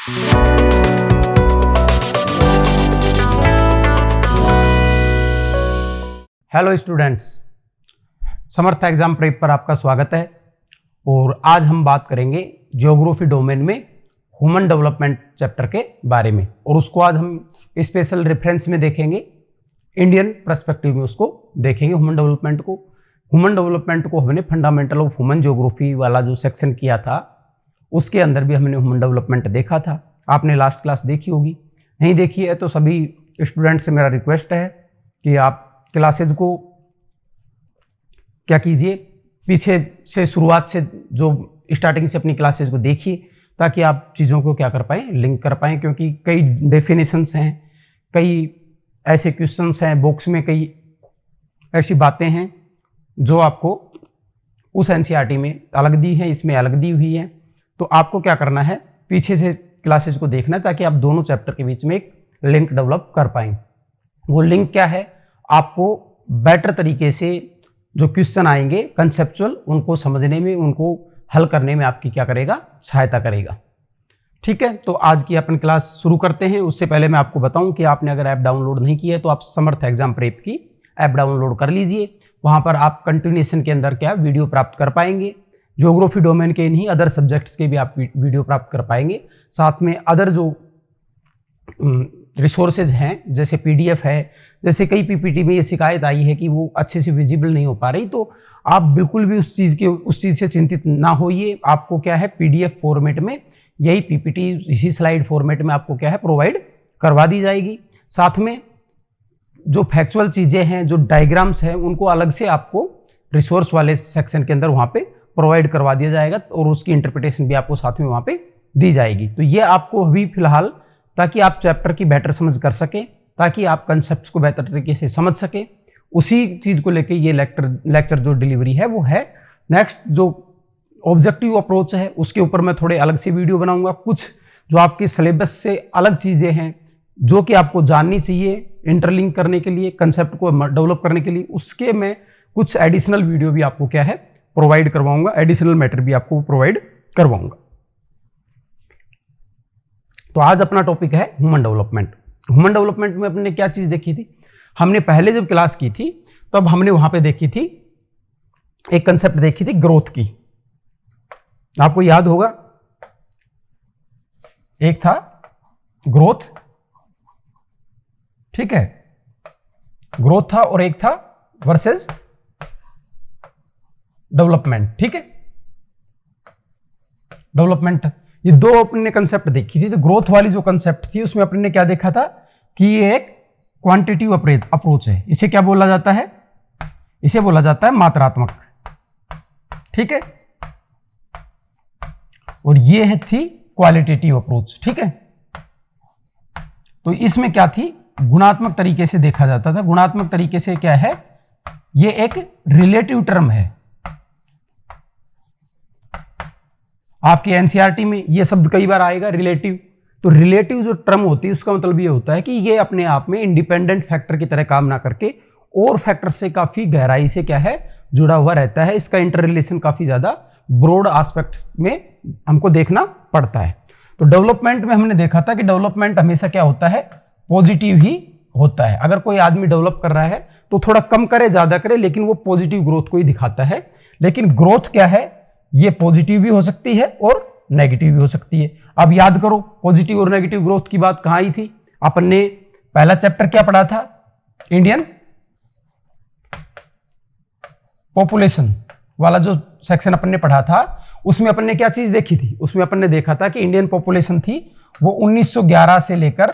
Hello students, समर्थ exam prep पर आपका स्वागत है। और आज हम बात करेंगे ज्योग्राफी डोमेन में ह्यूमन डेवलपमेंट चैप्टर के बारे में, और उसको आज हम स्पेशल रेफरेंस में देखेंगे, इंडियन पर्सपेक्टिव में उसको देखेंगे। ह्यूमन डेवलपमेंट को हमने फंडामेंटल ऑफ ह्यूमन ज्योग्राफी वाला जो सेक्शन किया था उसके अंदर भी हमने ह्यूमन डेवलपमेंट देखा था। आपने लास्ट क्लास देखी होगी, नहीं देखी है तो सभी स्टूडेंट से मेरा रिक्वेस्ट है कि आप क्लासेज को क्या कीजिए, पीछे से शुरुआत से जो स्टार्टिंग से अपनी क्लासेज को देखिए, ताकि आप चीज़ों को क्या कर पाएँ, लिंक कर पाएँ। क्योंकि कई डेफिनेशंस हैं, कई ऐसे क्वेश्चंस हैं बॉक्स में, कई ऐसी बातें हैं जो आपको उस एनसीईआरटी में अलग दी है, इसमें अलग दी हुई है। तो आपको क्या करना है, पीछे से क्लासेज को देखना है ताकि आप दोनों चैप्टर के बीच में एक लिंक डेवलप कर पाएँ। वो लिंक क्या है, आपको बेटर तरीके से जो क्वेश्चन आएंगे कंसेप्चुअल, उनको समझने में, उनको हल करने में आपकी क्या करेगा, सहायता करेगा। ठीक है, तो आज की अपन क्लास शुरू करते हैं। उससे पहले मैं आपको बताऊं कि आपने अगर ऐप डाउनलोड नहीं की है तो आप समर्थ एग्जाम प्रेप की ऐप डाउनलोड कर लीजिए। वहां पर आप कंटिन्यूएशन के अंदर क्या वीडियो प्राप्त कर पाएंगे, ज्योग्राफी डोमेन के नहीं अदर सब्जेक्ट्स के भी आप वीडियो प्राप्त कर पाएंगे। साथ में अदर जो रिसोर्सेज हैं, जैसे पीडीएफ है, जैसे कई पीपीटी में ये शिकायत आई है कि वो अच्छे से विजिबल नहीं हो पा रही, तो आप बिल्कुल भी उस चीज़ से चिंतित ना होइए। आपको क्या है, पीडीएफ फॉर्मेट में यही पीपीटी इसी स्लाइड फॉर्मेट में आपको क्या है प्रोवाइड करवा दी जाएगी। साथ में जो फैक्चुअल चीज़ें हैं, जो डायग्राम्स हैं, उनको अलग से आपको रिसोर्स वाले सेक्शन के अंदर वहाँ पे प्रोवाइड करवा दिया जाएगा, और उसकी इंटरप्रिटेशन भी आपको साथ में वहाँ पे दी जाएगी। तो ये आपको अभी फिलहाल, ताकि आप चैप्टर की बेटर समझ कर सकें, ताकि आप कंसेप्ट्स को बेहतर तरीके से समझ सकें, उसी चीज़ को लेके ये लेक्चर जो डिलीवरी है वो है। नेक्स्ट जो ऑब्जेक्टिव अप्रोच है उसके ऊपर मैं थोड़े अलग से वीडियो बनाऊंगा। कुछ जो आपके सिलेबस से अलग चीज़ें हैं जो कि आपको जाननी चाहिए इंटरलिंक करने के लिए, कंसेप्ट को डेवलप करने के लिए, उसके मैं कुछ एडिशनल वीडियो भी आपको क्या है प्रोवाइड करवाऊंगा, एडिशनल मैटर भी आपको प्रोवाइड करवाऊंगा। तो आज अपना टॉपिक है ह्यूमन डेवलपमेंट। ह्यूमन डेवलपमेंट में अपने क्या चीज़ देखी थी, हमने पहले जब क्लास की थी तब हमने वहां पे देखी थी, एक कंसेप्ट देखी थी ग्रोथ की। आपको याद होगा, एक था ग्रोथ, ठीक है, ग्रोथ था, और एक था वर्सेस डेवलपमेंट। ठीक है, डेवलपमेंट, ये दो अपने कंसेप्ट देखी थी। तो ग्रोथ वाली जो कंसेप्ट थी उसमें अपने ने क्या देखा था कि ये एक क्वांटिटिव अप्रोच है। इसे क्या बोला जाता है, इसे बोला जाता है मात्रात्मक। ठीक है, और ये है थी क्वालिटेटिव अप्रोच। ठीक है, तो इसमें क्या थी, गुणात्मक तरीके से देखा जाता था। गुणात्मक तरीके से क्या है, ये एक रिलेटिव टर्म है। आपके एनसीईआरटी में ये शब्द कई बार आएगा, रिलेटिव। तो रिलेटिव जो टर्म होती है उसका मतलब ये होता है कि ये अपने आप में इंडिपेंडेंट फैक्टर की तरह काम ना करके और फैक्टर से काफी गहराई से क्या है जुड़ा हुआ रहता है। इसका इंटर रिलेशन काफी ज्यादा ब्रॉड एस्पेक्ट में हमको देखना पड़ता है। तो डेवलपमेंट में हमने देखा था कि डेवलपमेंट हमेशा क्या होता है, पॉजिटिव ही होता है। अगर कोई आदमी डेवलप कर रहा है तो थोड़ा कम करे ज्यादा करे, लेकिन वो पॉजिटिव ग्रोथ को ही दिखाता है। लेकिन ग्रोथ क्या है, ये पॉजिटिव भी हो सकती है और नेगेटिव भी हो सकती है। अब याद करो, पॉजिटिव और नेगेटिव ग्रोथ की बात कहां आई थी, अपन ने पहला चैप्टर क्या पढ़ा था, इंडियन पॉपुलेशन वाला जो सेक्शन अपन ने पढ़ा था, उसमें अपन ने क्या चीज देखी थी, उसमें अपन ने देखा था कि इंडियन पॉपुलेशन थी वो 1911 से लेकर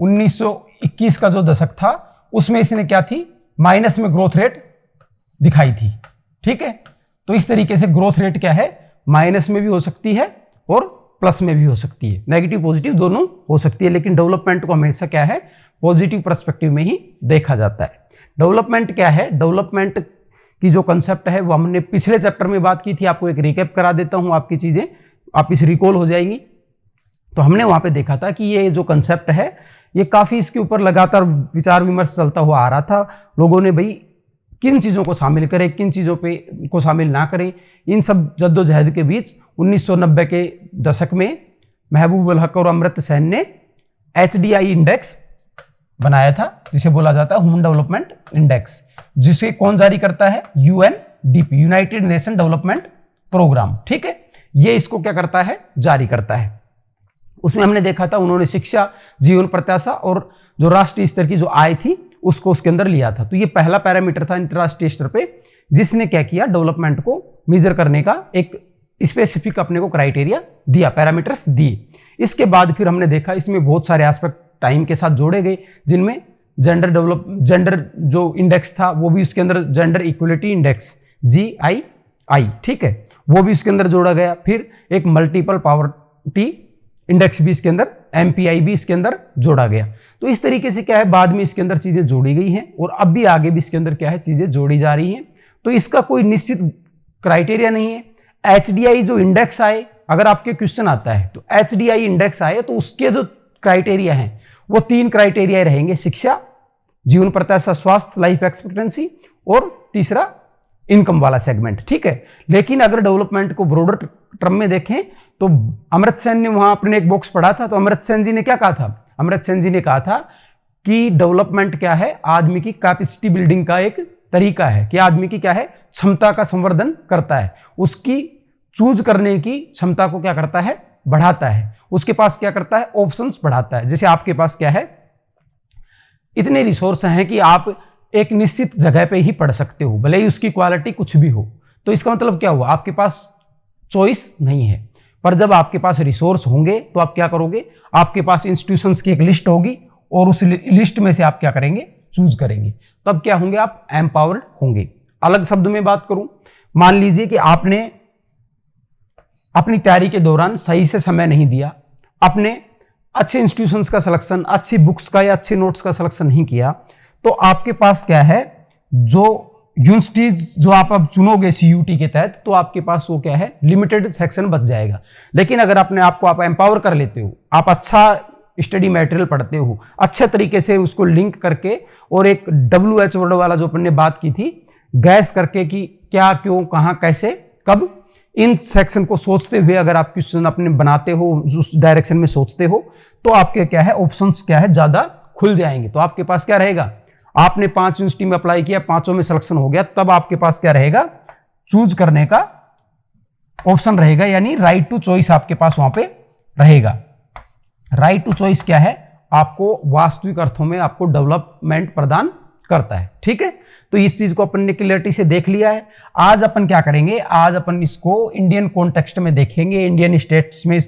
1921 का जो दशक था उसमें इसने क्या थी, माइनस में ग्रोथ रेट दिखाई थी। ठीक है, तो इस तरीके से ग्रोथ रेट क्या है, माइनस में भी हो सकती है और प्लस में भी हो सकती है, नेगेटिव पॉजिटिव दोनों हो सकती है। लेकिन डेवलपमेंट को हमेशा क्या है, पॉजिटिव पर्सपेक्टिव में ही देखा जाता है। डेवलपमेंट क्या है, डेवलपमेंट की जो कंसेप्ट है वो हमने पिछले चैप्टर में बात की थी। आपको एक रिकैप करा देता हूं, आपकी चीजें आप इस रिकॉल हो जाएंगी। तो हमने वहां पे देखा था कि ये जो कंसेप्ट है ये काफी, इसके ऊपर लगातार विचार विमर्श चलता हुआ आ रहा था। लोगों ने भाई किन चीज़ों को शामिल करें, किन चीज़ों पे को शामिल ना करें, इन सब जद्दोजहद के बीच 1990 के दशक में महबूब उल हक और अमर्त्य सेन ने HDI इंडेक्स बनाया था, जिसे बोला जाता है ह्यूमन डेवलपमेंट इंडेक्स, जिसे कौन जारी करता है? UNDP, United Nation Development Programme. ठीक है, ये इसको क्या करता है? जारी करता है। उसमें हमने देखा था उन्होंने शिक्षा, जीवन प्रत्याशा और जो राष्ट्रीय स्तर की जो आय थी उसको उसके अंदर लिया था। तो ये पहला पैरामीटर था अंतरराष्ट्रीय स्तर पे जिसने क्या किया? डेवलपमेंट को मेजर करने का एक स्पेसिफिक अपने को क्राइटेरिया दिया, पैरामीटर्स दिए। इसके बाद फिर हमने देखा इसमें बहुत सारे एस्पेक्ट टाइम के साथ जोड़े गए, जिनमें जेंडर जो इंडेक्स था वो भी उसके अंदर, जेंडर इक्वलिटी इंडेक्स GII, ठीक है, वो भी इसके अंदर जोड़ा गया। फिर एक मल्टीपल पॉवर्टी इंडेक्स भी इसके अंदर, MPI भी इसके अंदर जोड़ा गया। तो इस तरीके से क्या है, बाद में इसके अंदर चीजें जोड़ी गई हैं और अब भी आगे भी इसके अंदर क्या है, चीजें जोड़ी जा रही हैं। तो इसका कोई निश्चित क्राइटेरिया नहीं है। HDI जो इंडेक्स आए, अगर आपके क्वेश्चन आता है तो HDI इंडेक्स आए तो उसके जो क्राइटेरिया हैं वो 3 क्राइटेरिया रहेंगे: शिक्षा, जीवन प्रत्याशा, स्वास्थ्य, लाइफ एक्सपेक्टेंसी, और तीसरा इनकम वाला सेगमेंट। ठीक है, लेकिन अगर डेवलपमेंट को ब्रॉडर टर्म में देखें तो अमर्त्य सेन ने वहां अपने एक बॉक्स पढ़ा था, तो अमर्त्य सेन जी ने क्या कहा था? अमर्त्य सेन जी ने कहा था कि डेवलपमेंट क्या है? आदमी की कैपेसिटी बिल्डिंग का एक तरीका है, कि आदमी की क्या है? क्षमता का संवर्धन करता है, उसकी चूज करने की क्षमता को क्या करता है? बढ़ाता है, उसके पास क्या करता है? ऑप्शंस बढ़ाता है। जैसे आपके पास क्या है, इतने रिसोर्स हैं कि आप एक निश्चित जगह पे ही पढ़ सकते हो, भले ही उसकी क्वालिटी कुछ भी हो। तो इसका मतलब क्या हुआ? आपके पास चॉइस नहीं है। पर जब आपके पास रिसोर्स होंगे तो आप क्या करोगे? आपके पास इंस्टीट्यूशंस की एक लिस्ट होगी और उस लिस्ट में से आप क्या करेंगे? चूज करेंगे। तब क्या होंगे? आप एम्पावर्ड होंगे। अलग शब्द में बात करूं, मान लीजिए कि आपने अपनी तैयारी के दौरान सही से समय नहीं दिया, अपने अच्छे इंस्टीट्यूशंस का सिलेक्शन, अच्छी बुक्स का या अच्छे नोट्स का सिलेक्शन नहीं किया, तो आपके पास क्या है? जो यूनिवर्सिटीज जो आप अब चुनोगे CUT के तहत, तो आपके पास वो क्या है? लिमिटेड सेक्शन बच जाएगा। लेकिन अगर अपने आप को आप एम्पावर कर लेते हो, आप अच्छा स्टडी मटेरियल पढ़ते हो, अच्छे तरीके से उसको लिंक करके, और एक WH वर्ड वाला जो अपन ने बात की थी, गैस करके कि क्या, क्यों, कहां, कैसे, कब, इन सेक्शन को सोचते हुए अगर आप क्वेश्चन अपने बनाते हो, उस डायरेक्शन में सोचते हो, तो आपके क्या है? ऑप्शंस क्या है? ज्यादा खुल जाएंगे। तो आपके पास क्या रहेगा? आपने 5 यूनिवर्सिटी में अप्लाई किया, 5 में सिलेक्शन हो गया, तब आपके पास क्या रहेगा? चूज करने का ऑप्शन रहेगा, यानी राइट टू चॉइस आपके पास वहां पे रहेगा। राइट टू चॉइस क्या है? आपको वास्तविक अर्थों में आपको डेवलपमेंट प्रदान करता है। ठीक है, तो इस चीज को अपन ने क्लियरिटी से देख लिया है। आज अपन क्या करेंगे? आज अपन इसको इंडियन कॉन्टेक्स्ट में देखेंगे, इंडियन स्टेट्स में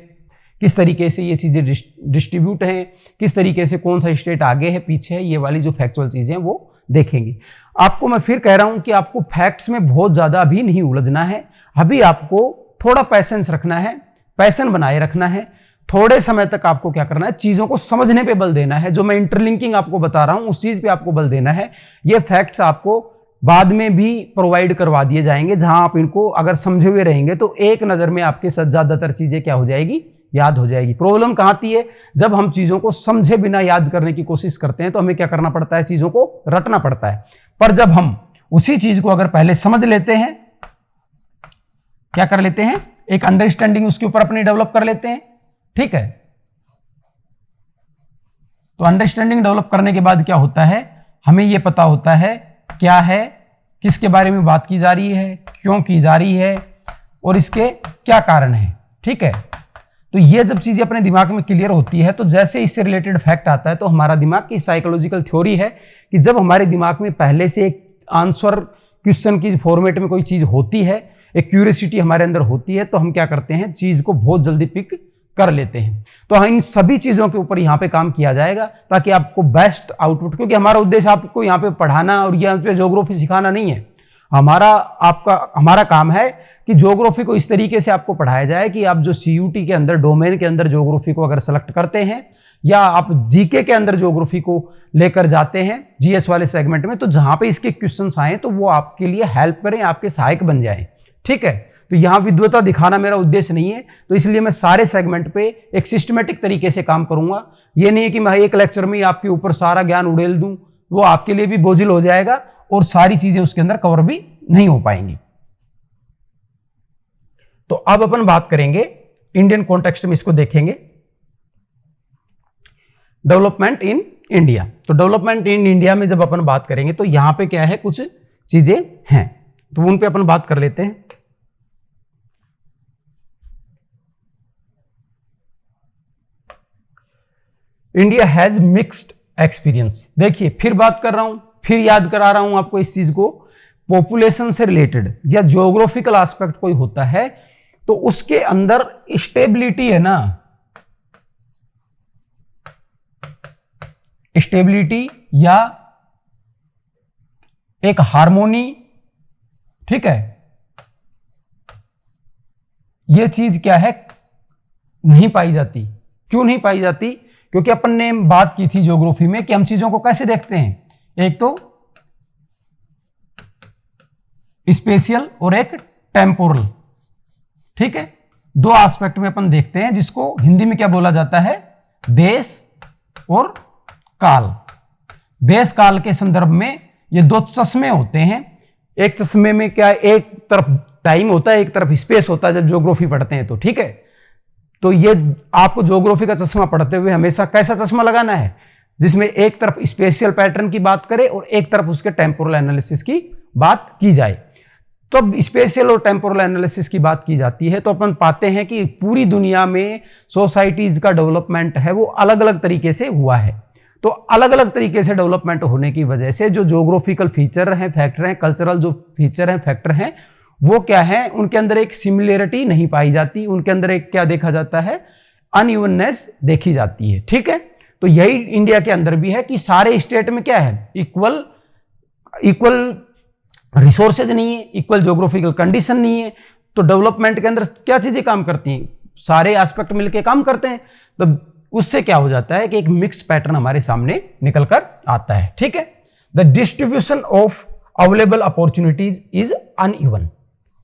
किस तरीके से ये चीजें डिस्ट्रीब्यूट हैं, किस तरीके से कौन सा स्टेट आगे है, पीछे है, ये वाली जो फैक्चुअल चीजें हैं वो देखेंगे। आपको मैं फिर कह रहा हूं कि आपको फैक्ट्स में बहुत ज्यादा अभी नहीं उलझना है, अभी आपको थोड़ा पैसेंस रखना है, पैशन बनाए रखना है। थोड़े समय तक आपको क्या करना है? चीजों को समझने पे बल देना है। जो मैं इंटरलिंकिंग आपको बता रहा हूं उस चीज पे आपको बल देना है। ये फैक्ट्स आपको बाद में भी प्रोवाइड करवा दिए जाएंगे, जहां आप इनको अगर समझे हुए रहेंगे तो एक नजर में आपके साथ ज्यादातर चीजें क्या हो जाएगी? याद हो जाएगी। प्रॉब्लम कहां आती है? जब हम चीजों को समझे बिना याद करने की कोशिश करते हैं तो हमें क्या करना पड़ता है? चीजों को रटना पड़ता है। पर जब हम उसी चीज को अगर पहले समझ लेते हैं, क्या कर लेते हैं? एक अंडरस्टैंडिंग उसके ऊपर अपनी डेवलप कर लेते हैं। ठीक है, तो अंडरस्टैंडिंग डेवलप करने के बाद क्या होता है? हमें यह पता होता है क्या है, किसके बारे में बात की जा रही है, क्यों की जा रही है, और इसके क्या कारण है। ठीक है, तो ये जब चीजें अपने दिमाग में क्लियर होती है तो जैसे इससे रिलेटेड फैक्ट आता है तो हमारा दिमाग की साइकोलॉजिकल थ्योरी है कि जब हमारे दिमाग में पहले से एक आंसर क्वेश्चन की फॉर्मेट में कोई चीज होती है, एक क्यूरियोसिटी हमारे अंदर होती है, तो हम क्या करते हैं? चीज को बहुत जल्दी पिक कर लेते हैं। तो इन सभी चीजों के ऊपर यहाँ पे काम किया जाएगा ताकि आपको बेस्ट आउटपुट, क्योंकि हमारा उद्देश्य आपको यहाँ पे पढ़ाना और यहाँ पे ज्योग्राफी सिखाना नहीं है। हमारा काम है कि ज्योग्राफी को इस तरीके से आपको पढ़ाया जाए कि आप जो CUT के अंदर डोमेन के अंदर ज्योग्राफी को अगर सेलेक्ट करते हैं या आप GK के अंदर ज्योग्राफी को लेकर जाते हैं GS वाले सेगमेंट में, तो जहां पे इसके क्वेश्चंस आए तो वो आपके लिए हेल्प करें, आपके सहायक बन जाएं। ठीक है, तो यहां विद्वता दिखाना मेरा उद्देश्य नहीं है, तो इसलिए मैं सारे सेगमेंट पे एक सिस्टमेटिक तरीके से काम करूंगा। ये नहीं है कि मैं एक लेक्चर में आपके ऊपर सारा ज्ञान उड़ेल दूं, वो आपके लिए भी बोझिल हो जाएगा और सारी चीजें उसके अंदर कवर भी नहीं हो पाएंगी। तो अब अपन बात करेंगे इंडियन कॉन्टेक्स्ट में, इसको देखेंगे डेवलपमेंट इन इंडिया। तो डेवलपमेंट इन इंडिया में जब अपन बात करेंगे तो यहां पे क्या है, कुछ चीजें हैं, तो उन पे अपन बात कर लेते हैं। India has mixed experience. देखिए फिर बात कर रहा हूं, फिर याद करा रहा हूं आपको इस चीज को। पॉपुलेशन से रिलेटेड या ज्योग्राफिकल एस्पेक्ट कोई होता है तो उसके अंदर स्टेबिलिटी है ना, स्टेबिलिटी या एक हार्मोनी, ठीक है, यह चीज क्या है, नहीं पाई जाती। क्यों नहीं पाई जाती? क्योंकि अपन ने बात की थी ज्योग्राफी में कि हम चीजों को कैसे देखते हैं, एक तो स्पेशियल और एक टेम्पोरल, ठीक है, दो एस्पेक्ट में अपन देखते हैं, जिसको हिंदी में क्या बोला जाता है, देश और काल। देश काल के संदर्भ में ये दो चश्मे होते हैं। एक चश्मे में क्या, एक तरफ टाइम होता है, एक तरफ स्पेस होता है जब ज्योग्राफी पढ़ते हैं तो, ठीक है। तो ये आपको ज्योग्राफी का चश्मा पढ़ते हुए हमेशा कैसा चश्मा लगाना है, जिसमें एक तरफ स्पेशियल पैटर्न की बात करे और एक तरफ उसके टेम्पोरल एनालिसिस की बात की जाए। तो अब स्पेशियल और टेम्पोरल एनालिसिस की बात की जाती है तो अपन पाते हैं कि पूरी दुनिया में सोसाइटीज का डेवलपमेंट है वो अलग अलग तरीके से हुआ है। तो अलग अलग तरीके से डेवलपमेंट होने की वजह से जो ज्योग्राफिकल फीचर हैं, फैक्टर हैं, कल्चरल जो फीचर हैं, फैक्टर हैं, वो क्या है, उनके अंदर एक सिमिलरिटी नहीं पाई जाती, उनके अंदर एक क्या देखा जाता है, अनइवननेस देखी जाती है, ठीक है। तो यही इंडिया के अंदर भी है कि सारे स्टेट में क्या है, इक्वल रिसोर्सेज नहीं है, इक्वल ज्योग्राफिकल कंडीशन नहीं है। तो डेवलपमेंट के अंदर क्या चीजें काम करती हैं, सारे एस्पेक्ट मिलकर काम करते हैं। तो उससे क्या हो जाता है कि एक मिक्स्ड पैटर्न हमारे सामने निकल कर आता है, ठीक है। The distribution of available opportunities is uneven.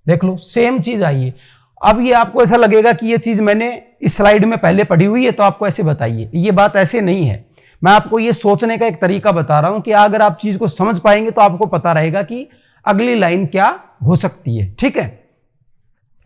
देख लो सेम चीज आई है। अब ये आपको ऐसा लगेगा कि ये चीज मैंने इस स्लाइड में पहले पढ़ी हुई है तो आपको ऐसे बताइए, ये बात ऐसे नहीं है। मैं आपको ये सोचने का एक तरीका बता रहा हूं कि अगर आप चीज को समझ पाएंगे तो आपको पता रहेगा कि अगली लाइन क्या हो सकती है, ठीक है।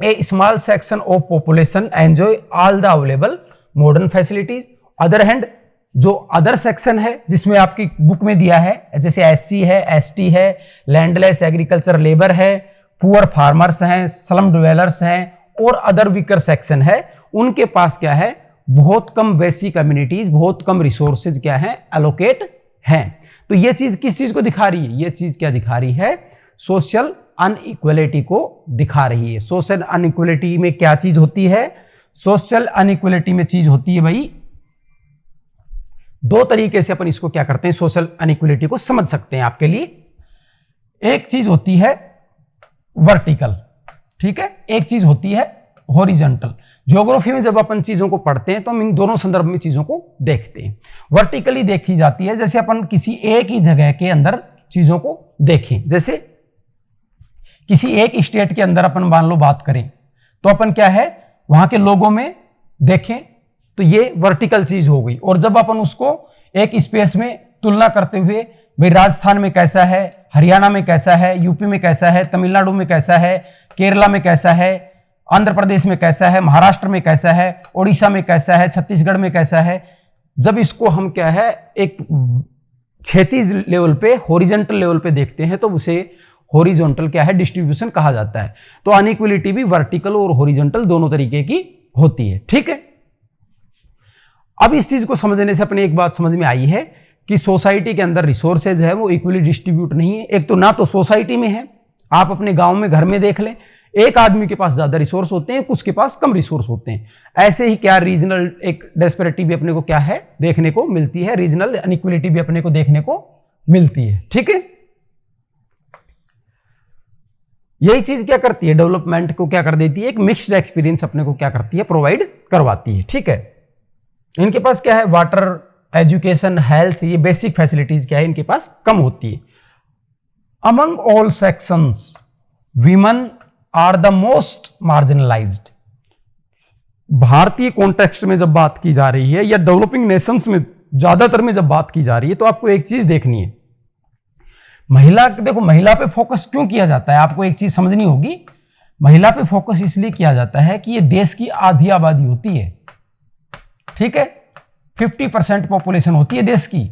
A small section of population enjoy all the available modern facilities, other hand जो अदर सेक्शन है जिसमें आपकी बुक में दिया है, जैसे एससी है, एसटी है, लैंडलेस एग्रीकल्चर लेबर है, पुअर फार्मर्स हैं, स्लम डिवेलर्स हैं और अदर वीकर सेक्शन है, उनके पास क्या है, बहुत कम बेसिक कम्युनिटीज, बहुत कम रिसोर्सेज क्या है, एलोकेट हैं। तो ये चीज किस चीज को दिखा रही है, ये चीज क्या दिखा रही है, सोशल अनइक्वलिटी को दिखा रही है। सोशल अनइक्वलिटी में क्या चीज होती है, सोशल अनइक्वलिटी में चीज होती है भाई, दो तरीके से अपन इसको क्या करते हैं, सोशल अनइक्वलिटी को समझ सकते हैं आपके लिए। एक चीज होती है वर्टिकल, ठीक है, एक चीज होती है हॉरिजॉन्टल। ज्योग्राफी में जब अपन चीजों को पढ़ते हैं तो हम इन दोनों संदर्भ में चीजों को देखते हैं। वर्टिकली देखी जाती है जैसे अपन किसी एक ही जगह के अंदर चीजों को देखें, जैसे किसी एक स्टेट के अंदर अपन मान लो बात करें तो अपन क्या है, वहां के लोगों में देखें तो ये वर्टिकल चीज हो गई। और जब अपन उसको एक स्पेस में तुलना करते हुए, भाई राजस्थान में कैसा है, हरियाणा में कैसा है, यूपी में कैसा है, तमिलनाडु में कैसा है, केरला में कैसा है, आंध्र प्रदेश में कैसा है, महाराष्ट्र में कैसा है, ओडिशा में कैसा है, छत्तीसगढ़ में कैसा है, जब इसको हम क्या है एक क्षैतिज लेवल पे, हॉरिजॉन्टल लेवल पे देखते हैं तो उसे हॉरिजॉन्टल क्या है, डिस्ट्रीब्यूशन कहा जाता है। तो अनइक्वलिटी भी वर्टिकल और हॉरिजॉन्टल दोनों तरीके की होती है, ठीक है। अब इस चीज को समझने से अपने एक बात समझ में आई है कि सोसाइटी के अंदर रिसोर्सेज है वो इक्वली डिस्ट्रीब्यूट नहीं है। एक तो ना तो सोसाइटी में है, आप अपने गांव में घर में देख लें, एक आदमी के पास ज्यादा रिसोर्स होते हैं, कुछ के पास कम रिसोर्स होते हैं। ऐसे ही क्या रीजनल एक डिस्पैरिटी भी अपने को क्या है देखने को मिलती है, रीजनल अनइक्वलिटी भी अपने को देखने को मिलती है, ठीक है। यही चीज क्या करती है, डेवलपमेंट को क्या कर देती है, एक मिक्स्ड एक्सपीरियंस अपने को क्या करती है, प्रोवाइड करवाती है, ठीक है। इनके पास क्या है, वाटर, एजुकेशन, हेल्थ, ये बेसिक फैसिलिटीज क्या है इनके पास कम होती है। Among all sections women are the most marginalised. भारतीय कॉन्टेक्स्ट में जब बात की जा रही है या डेवलपिंग नेशंस में ज्यादातर में जब बात की जा रही है तो आपको एक चीज देखनी है, महिला, देखो महिला पे फोकस क्यों किया जाता है, आपको एक चीज समझनी होगी। महिला पे फोकस इसलिए किया जाता है कि ये देश की आधी आबादी होती है, ठीक है। 50% पॉपुलेशन होती है देश की,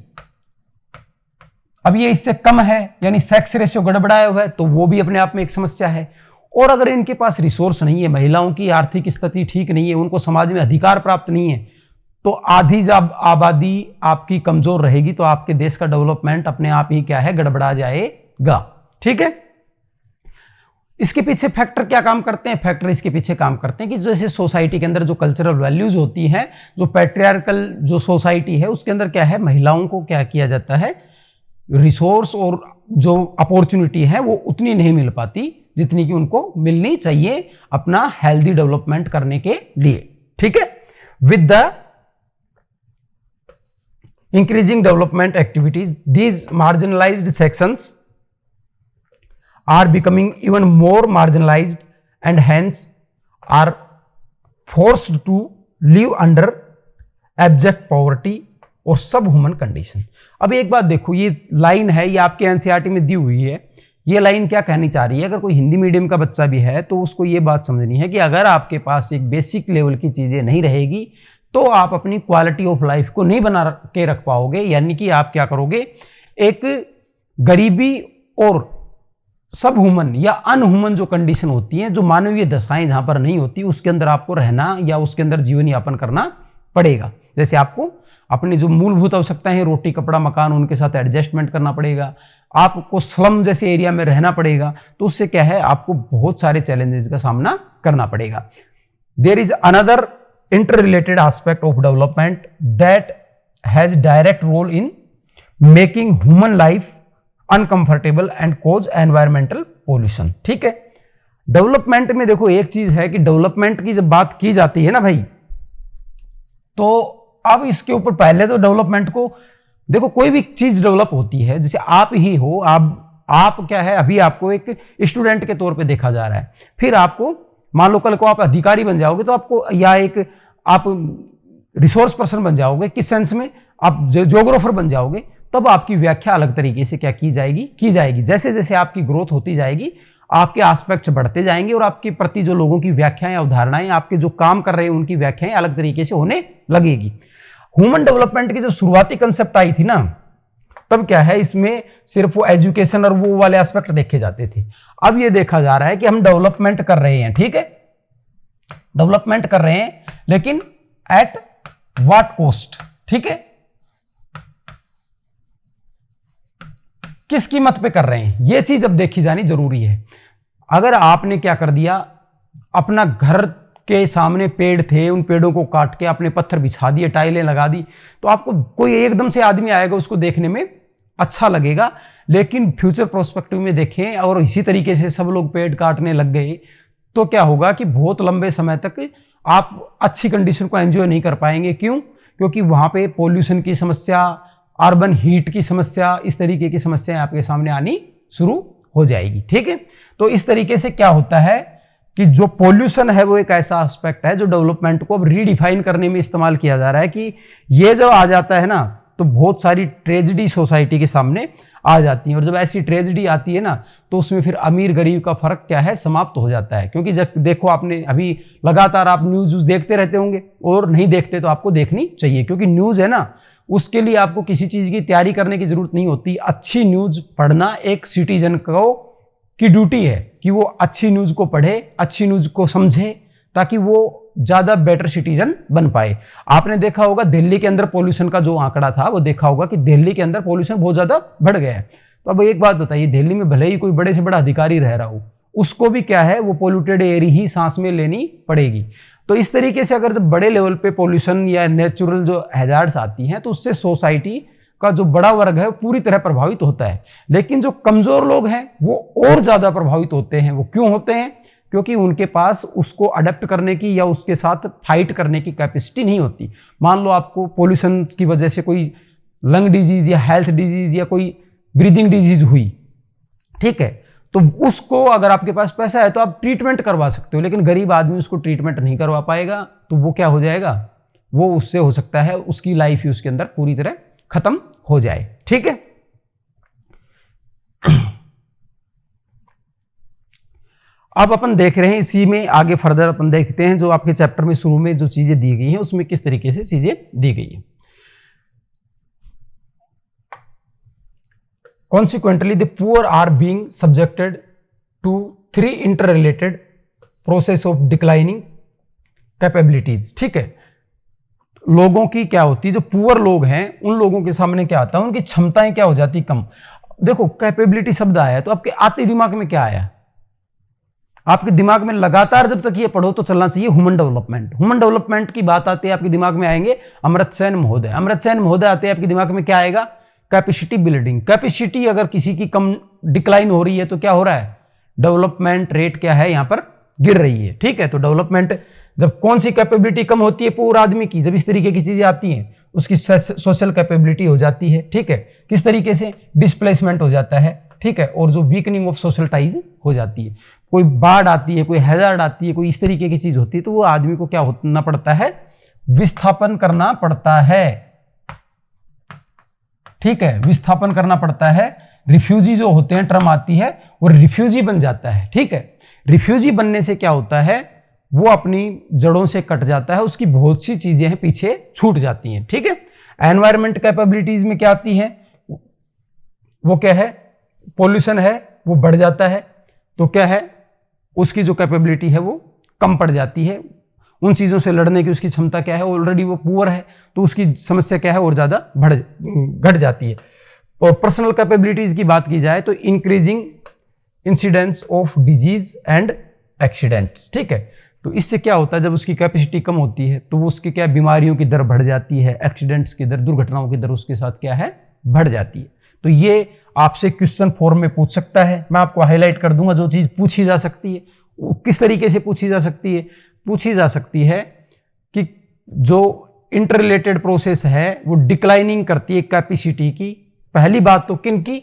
अब ये इससे कम है, यानी सेक्स रेशियो गड़बड़ाया हुआ है, तो वो भी अपने आप में एक समस्या है। और अगर इनके पास रिसोर्स नहीं है, महिलाओं की आर्थिक स्थिति ठीक नहीं है, उनको समाज में अधिकार प्राप्त नहीं है, तो आधी जब आबादी आपकी कमजोर रहेगी तो आपके देश का डेवलपमेंट अपने आप ही क्या है, गड़बड़ा जाएगा। ठीक है, इसके पीछे फैक्टर क्या काम करते हैं? फैक्टर इसके पीछे काम करते हैं कि जैसे सोसाइटी के अंदर जो कल्चरल वैल्यूज होती हैं, जो पैट्रियार्कल जो सोसाइटी है उसके अंदर क्या है, महिलाओं को क्या किया जाता है, रिसोर्स और जो अपॉर्चुनिटी है वो उतनी नहीं मिल पाती जितनी कि उनको मिलनी चाहिए अपना हेल्दी डेवलपमेंट करने के लिए। ठीक है, with the increasing development activities these marginalised sections are becoming even more marginalized and hence are forced to live under abject poverty और subhuman condition। अब एक बात देखो, ये लाइन है, ये आपके एनसीईआरटी में दी हुई है, ये लाइन क्या कहनी चाह रही है? अगर कोई हिंदी मीडियम का बच्चा भी है तो उसको ये बात समझनी है कि अगर आपके पास एक बेसिक लेवल की चीजें नहीं रहेगी तो आप अपनी क्वालिटी ऑफ लाइफ को नहीं बना के रख पाओगे, यानी कि आप क्या करोगे, एक गरीबी और सब ह्यूमन या अनह्यूमन जो कंडीशन होती है, जो मानवीय दशाएं जहां पर नहीं होती, उसके अंदर आपको रहना या उसके अंदर जीवन यापन करना पड़ेगा। जैसे आपको अपनी जो मूलभूत आवश्यकताएं हैं, रोटी कपड़ा मकान, उनके साथ एडजस्टमेंट करना पड़ेगा, आपको स्लम जैसे एरिया में रहना पड़ेगा, तो उससे क्या है, आपको बहुत सारे चैलेंजेस का सामना करना पड़ेगा। There is another inter related aspect of development that has direct role in making human life uncomfortable and cause environmental pollution. ठीक है, डेवलपमेंट में देखो एक चीज है कि डेवलपमेंट की जब बात की जाती है ना भाई, तो अब इसके ऊपर पहले तो डेवलपमेंट को देखो, कोई भी चीज डेवलप होती है, जैसे आप ही हो, आप क्या है, अभी आपको एक स्टूडेंट के तौर पे देखा जा रहा है, फिर आपको मान लो कल को आप अधिकारी बन जाओगे तो आपको, या एक आप रिसोर्स पर्सन बन जाओगे, किस सेंस में, आप ज्योग्राफर बन जाओगे, तब आपकी व्याख्या अलग तरीके से क्या की जाएगी। जैसे जैसे आपकी ग्रोथ होती जाएगी, आपके एस्पेक्ट्स बढ़ते जाएंगे और आपके प्रति जो लोगों की व्याख्याएं, अवधारणाएं, आपके जो काम कर रहे हैं उनकी व्याख्याएं अलग तरीके से होने लगेगी। ह्यूमन डेवलपमेंट की जब शुरुआती कंसेप्ट आई थी ना, तब क्या है, इसमें सिर्फ वो एजुकेशन और वो वाले एस्पेक्ट देखे जाते थे। अब ये देखा जा रहा है कि हम डेवलपमेंट कर रहे हैं, ठीक है, डेवलपमेंट कर रहे हैं, लेकिन एट व्हाट कॉस्ट, ठीक है, किस कीमत पे कर रहे हैं, ये चीज अब देखी जानी जरूरी है। अगर आपने क्या कर दिया, अपना घर के सामने पेड़ थे, उन पेड़ों को काट के आपने पत्थर बिछा दिए, टाइलें लगा दी, तो आपको कोई एकदम से आदमी आएगा, उसको देखने में अच्छा लगेगा, लेकिन फ्यूचर प्रोस्पेक्टिव में देखें और इसी तरीके से सब लोग पेड़ काटने लग गए, तो क्या होगा कि बहुत लंबे समय तक आप अच्छी कंडीशन को एंजॉय नहीं कर पाएंगे। क्यों? क्योंकि वहां पे पोल्यूशन की समस्या, अर्बन हीट की समस्या, इस तरीके की समस्याएं आपके सामने आनी शुरू हो जाएगी। ठीक है, तो इस तरीके से क्या होता है कि जो पोल्यूशन है वो एक ऐसा एस्पेक्ट है जो डेवलपमेंट को अब रीडिफाइन करने में इस्तेमाल किया जा रहा है कि ये जब आ जाता है ना, तो बहुत सारी ट्रेजेडी सोसाइटी के सामने आ जाती है, और जब ऐसी ट्रेजेडी आती है ना, तो उसमें फिर अमीर गरीब का फर्क क्या है, समाप्त हो जाता है। क्योंकि जब देखो, आपने अभी लगातार आप न्यूज देखते रहते होंगे, और नहीं देखते तो आपको देखनी चाहिए, क्योंकि न्यूज है ना, उसके लिए आपको किसी चीज की तैयारी करने की जरूरत नहीं होती। अच्छी न्यूज पढ़ना एक सिटीजन को की ड्यूटी है कि वो अच्छी न्यूज को पढ़े, अच्छी न्यूज को समझे, ताकि वो ज्यादा बेटर सिटीजन बन पाए। आपने देखा होगा दिल्ली के अंदर पॉल्यूशन का जो आंकड़ा था, वो देखा होगा कि दिल्ली के अंदर पॉल्यूशन बहुत ज्यादा बढ़ गया है। तो अब एक बात बताइए, दिल्ली में भले ही कोई बड़े से बड़ा अधिकारी रह रहा हो, उसको भी क्या है, वो पोल्यूटेड एयर ही सांस में लेनी पड़ेगी। तो इस तरीके से अगर जब बड़े लेवल पे पॉल्यूशन या नेचुरल जो हैजार्ड्स आती हैं, तो उससे सोसाइटी का जो बड़ा वर्ग है वो पूरी तरह प्रभावित होता है, लेकिन जो कमजोर लोग हैं वो और ज्यादा प्रभावित होते हैं। वो क्यों होते हैं? क्योंकि उनके पास उसको अडेप्ट करने की या उसके साथ फाइट करने की कैपेसिटी नहीं होती। मान लो आपको पोल्यूशन की वजह से कोई लंग डिजीज या हेल्थ डिजीज या कोई ब्रीदिंग डिजीज हुई, ठीक है, तो उसको अगर आपके पास पैसा है तो आप ट्रीटमेंट करवा सकते हो, लेकिन गरीब आदमी उसको ट्रीटमेंट नहीं करवा पाएगा, तो वो क्या हो जाएगा, वो उससे हो सकता है उसकी लाइफ ही उसके अंदर पूरी तरह खत्म हो जाए। ठीक है, अब अपन देख रहे हैं, इसी में आगे फर्दर अपन देखते हैं जो आपके चैप्टर में शुरू में जो चीजें दी गई हैं उसमें किस तरीके से चीजें दी गई हैं। Consequently the poor are being subjected to 3 interrelated process of declining capabilities. ठीक है, लोगों की क्या होती है, जो पुअर लोग हैं उन लोगों के सामने क्या आता है, उनकी क्षमताएं क्या हो जाती कम। देखो कैपेबिलिटी शब्द आया है तो आपके आते दिमाग में क्या आया, आपके दिमाग में लगातार जब तक ये पढ़ो तो चलना चाहिए ह्यूमन डेवलपमेंट। ह्यूमन डेवलपमेंट की बात आती है आपके दिमाग में आएंगे अमर्त्य सेन महोदय। अमर्त्य सेन महोदय आते हैं आपके दिमाग में क्या आएगा, कैपेसिटी बिल्डिंग। कैपेसिटी अगर किसी की कम डिक्लाइन हो रही है तो क्या हो रहा है, डेवलपमेंट रेट क्या है यहां पर गिर रही है। ठीक है, तो डेवलपमेंट जब कौन सी कैपेबिलिटी कम होती है पूरे आदमी की, जब इस तरीके की चीजें आती हैं उसकी सोशल कैपेबिलिटी हो जाती है। ठीक है, किस तरीके से, डिस्प्लेसमेंट हो जाता है। ठीक है, और जो वीकनिंग ऑफ सोशल टाइज हो जाती है, कोई बाढ़ आती है, कोई हैजार्ड आती है, कोई इस तरीके की चीज होती है तो वो आदमी को क्या होना पड़ता है, विस्थापन करना पड़ता है। ठीक है, विस्थापन करना पड़ता है। रिफ्यूजी जो होते हैं, टर्म आती है, वो रिफ्यूजी बन जाता है। ठीक है, रिफ्यूजी बनने से क्या होता है, वो अपनी जड़ों से कट जाता है, उसकी बहुत सी चीजें हैं पीछे छूट जाती हैं। ठीक है, एनवायरमेंट कैपेबिलिटीज में क्या आती है, वो क्या है, पॉल्यूशन है वो बढ़ जाता है तो क्या है, उसकी जो कैपेबिलिटी है वो कम पड़ जाती है। उन चीजों से लड़ने की उसकी क्षमता क्या है, ऑलरेडी वो पुअर है तो उसकी समस्या क्या है और ज्यादा घट जाती है। और पर्सनल कैपेबिलिटीज की बात की जाए तो increasing incidence of disease and accidents. ठीक है, तो इससे क्या होता है, जब उसकी कैपेसिटी कम होती है तो उसकी क्या, बीमारियों की दर बढ़ जाती है, एक्सीडेंट्स की दर, दुर्घटनाओं की दर उसके साथ क्या है, बढ़ जाती है। तो ये आपसे क्वेश्चन फॉर्म में पूछ सकता है। मैं आपको हाईलाइट कर दूंगा जो चीज पूछी जा सकती है। वो किस तरीके से पूछी जा सकती है, पूछी जा सकती है कि जो इंटररिलेटेड प्रोसेस है वो डिक्लाइनिंग करती है कैपेसिटी की। पहली बात तो किन की,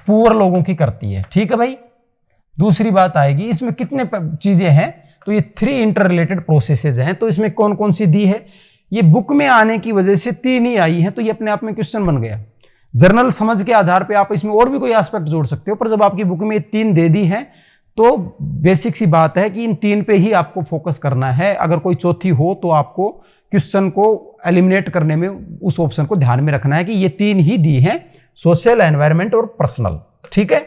पुअर लोगों की करती है। ठीक है भाई, दूसरी बात आएगी इसमें कितने चीजें हैं, तो ये 3 इंटररिलेटेड प्रोसेसेस हैं। तो इसमें कौन कौन सी दी है, ये बुक में आने की वजह से 3 ही आई है तो ये अपने आप में क्वेश्चन बन गया। जर्नल समझ के आधार पे आप इसमें और भी कोई एस्पेक्ट जोड़ सकते हो, पर जब आपकी बुक में ये 3 दे दी हैं तो बेसिक सी बात है कि इन 3 पे ही आपको फोकस करना है। अगर कोई चौथी हो तो आपको क्वेश्चन को एलिमिनेट करने में उस ऑप्शन को ध्यान में रखना है कि ये 3 ही दी हैं, सोशल, एनवायरमेंट और पर्सनल। ठीक है,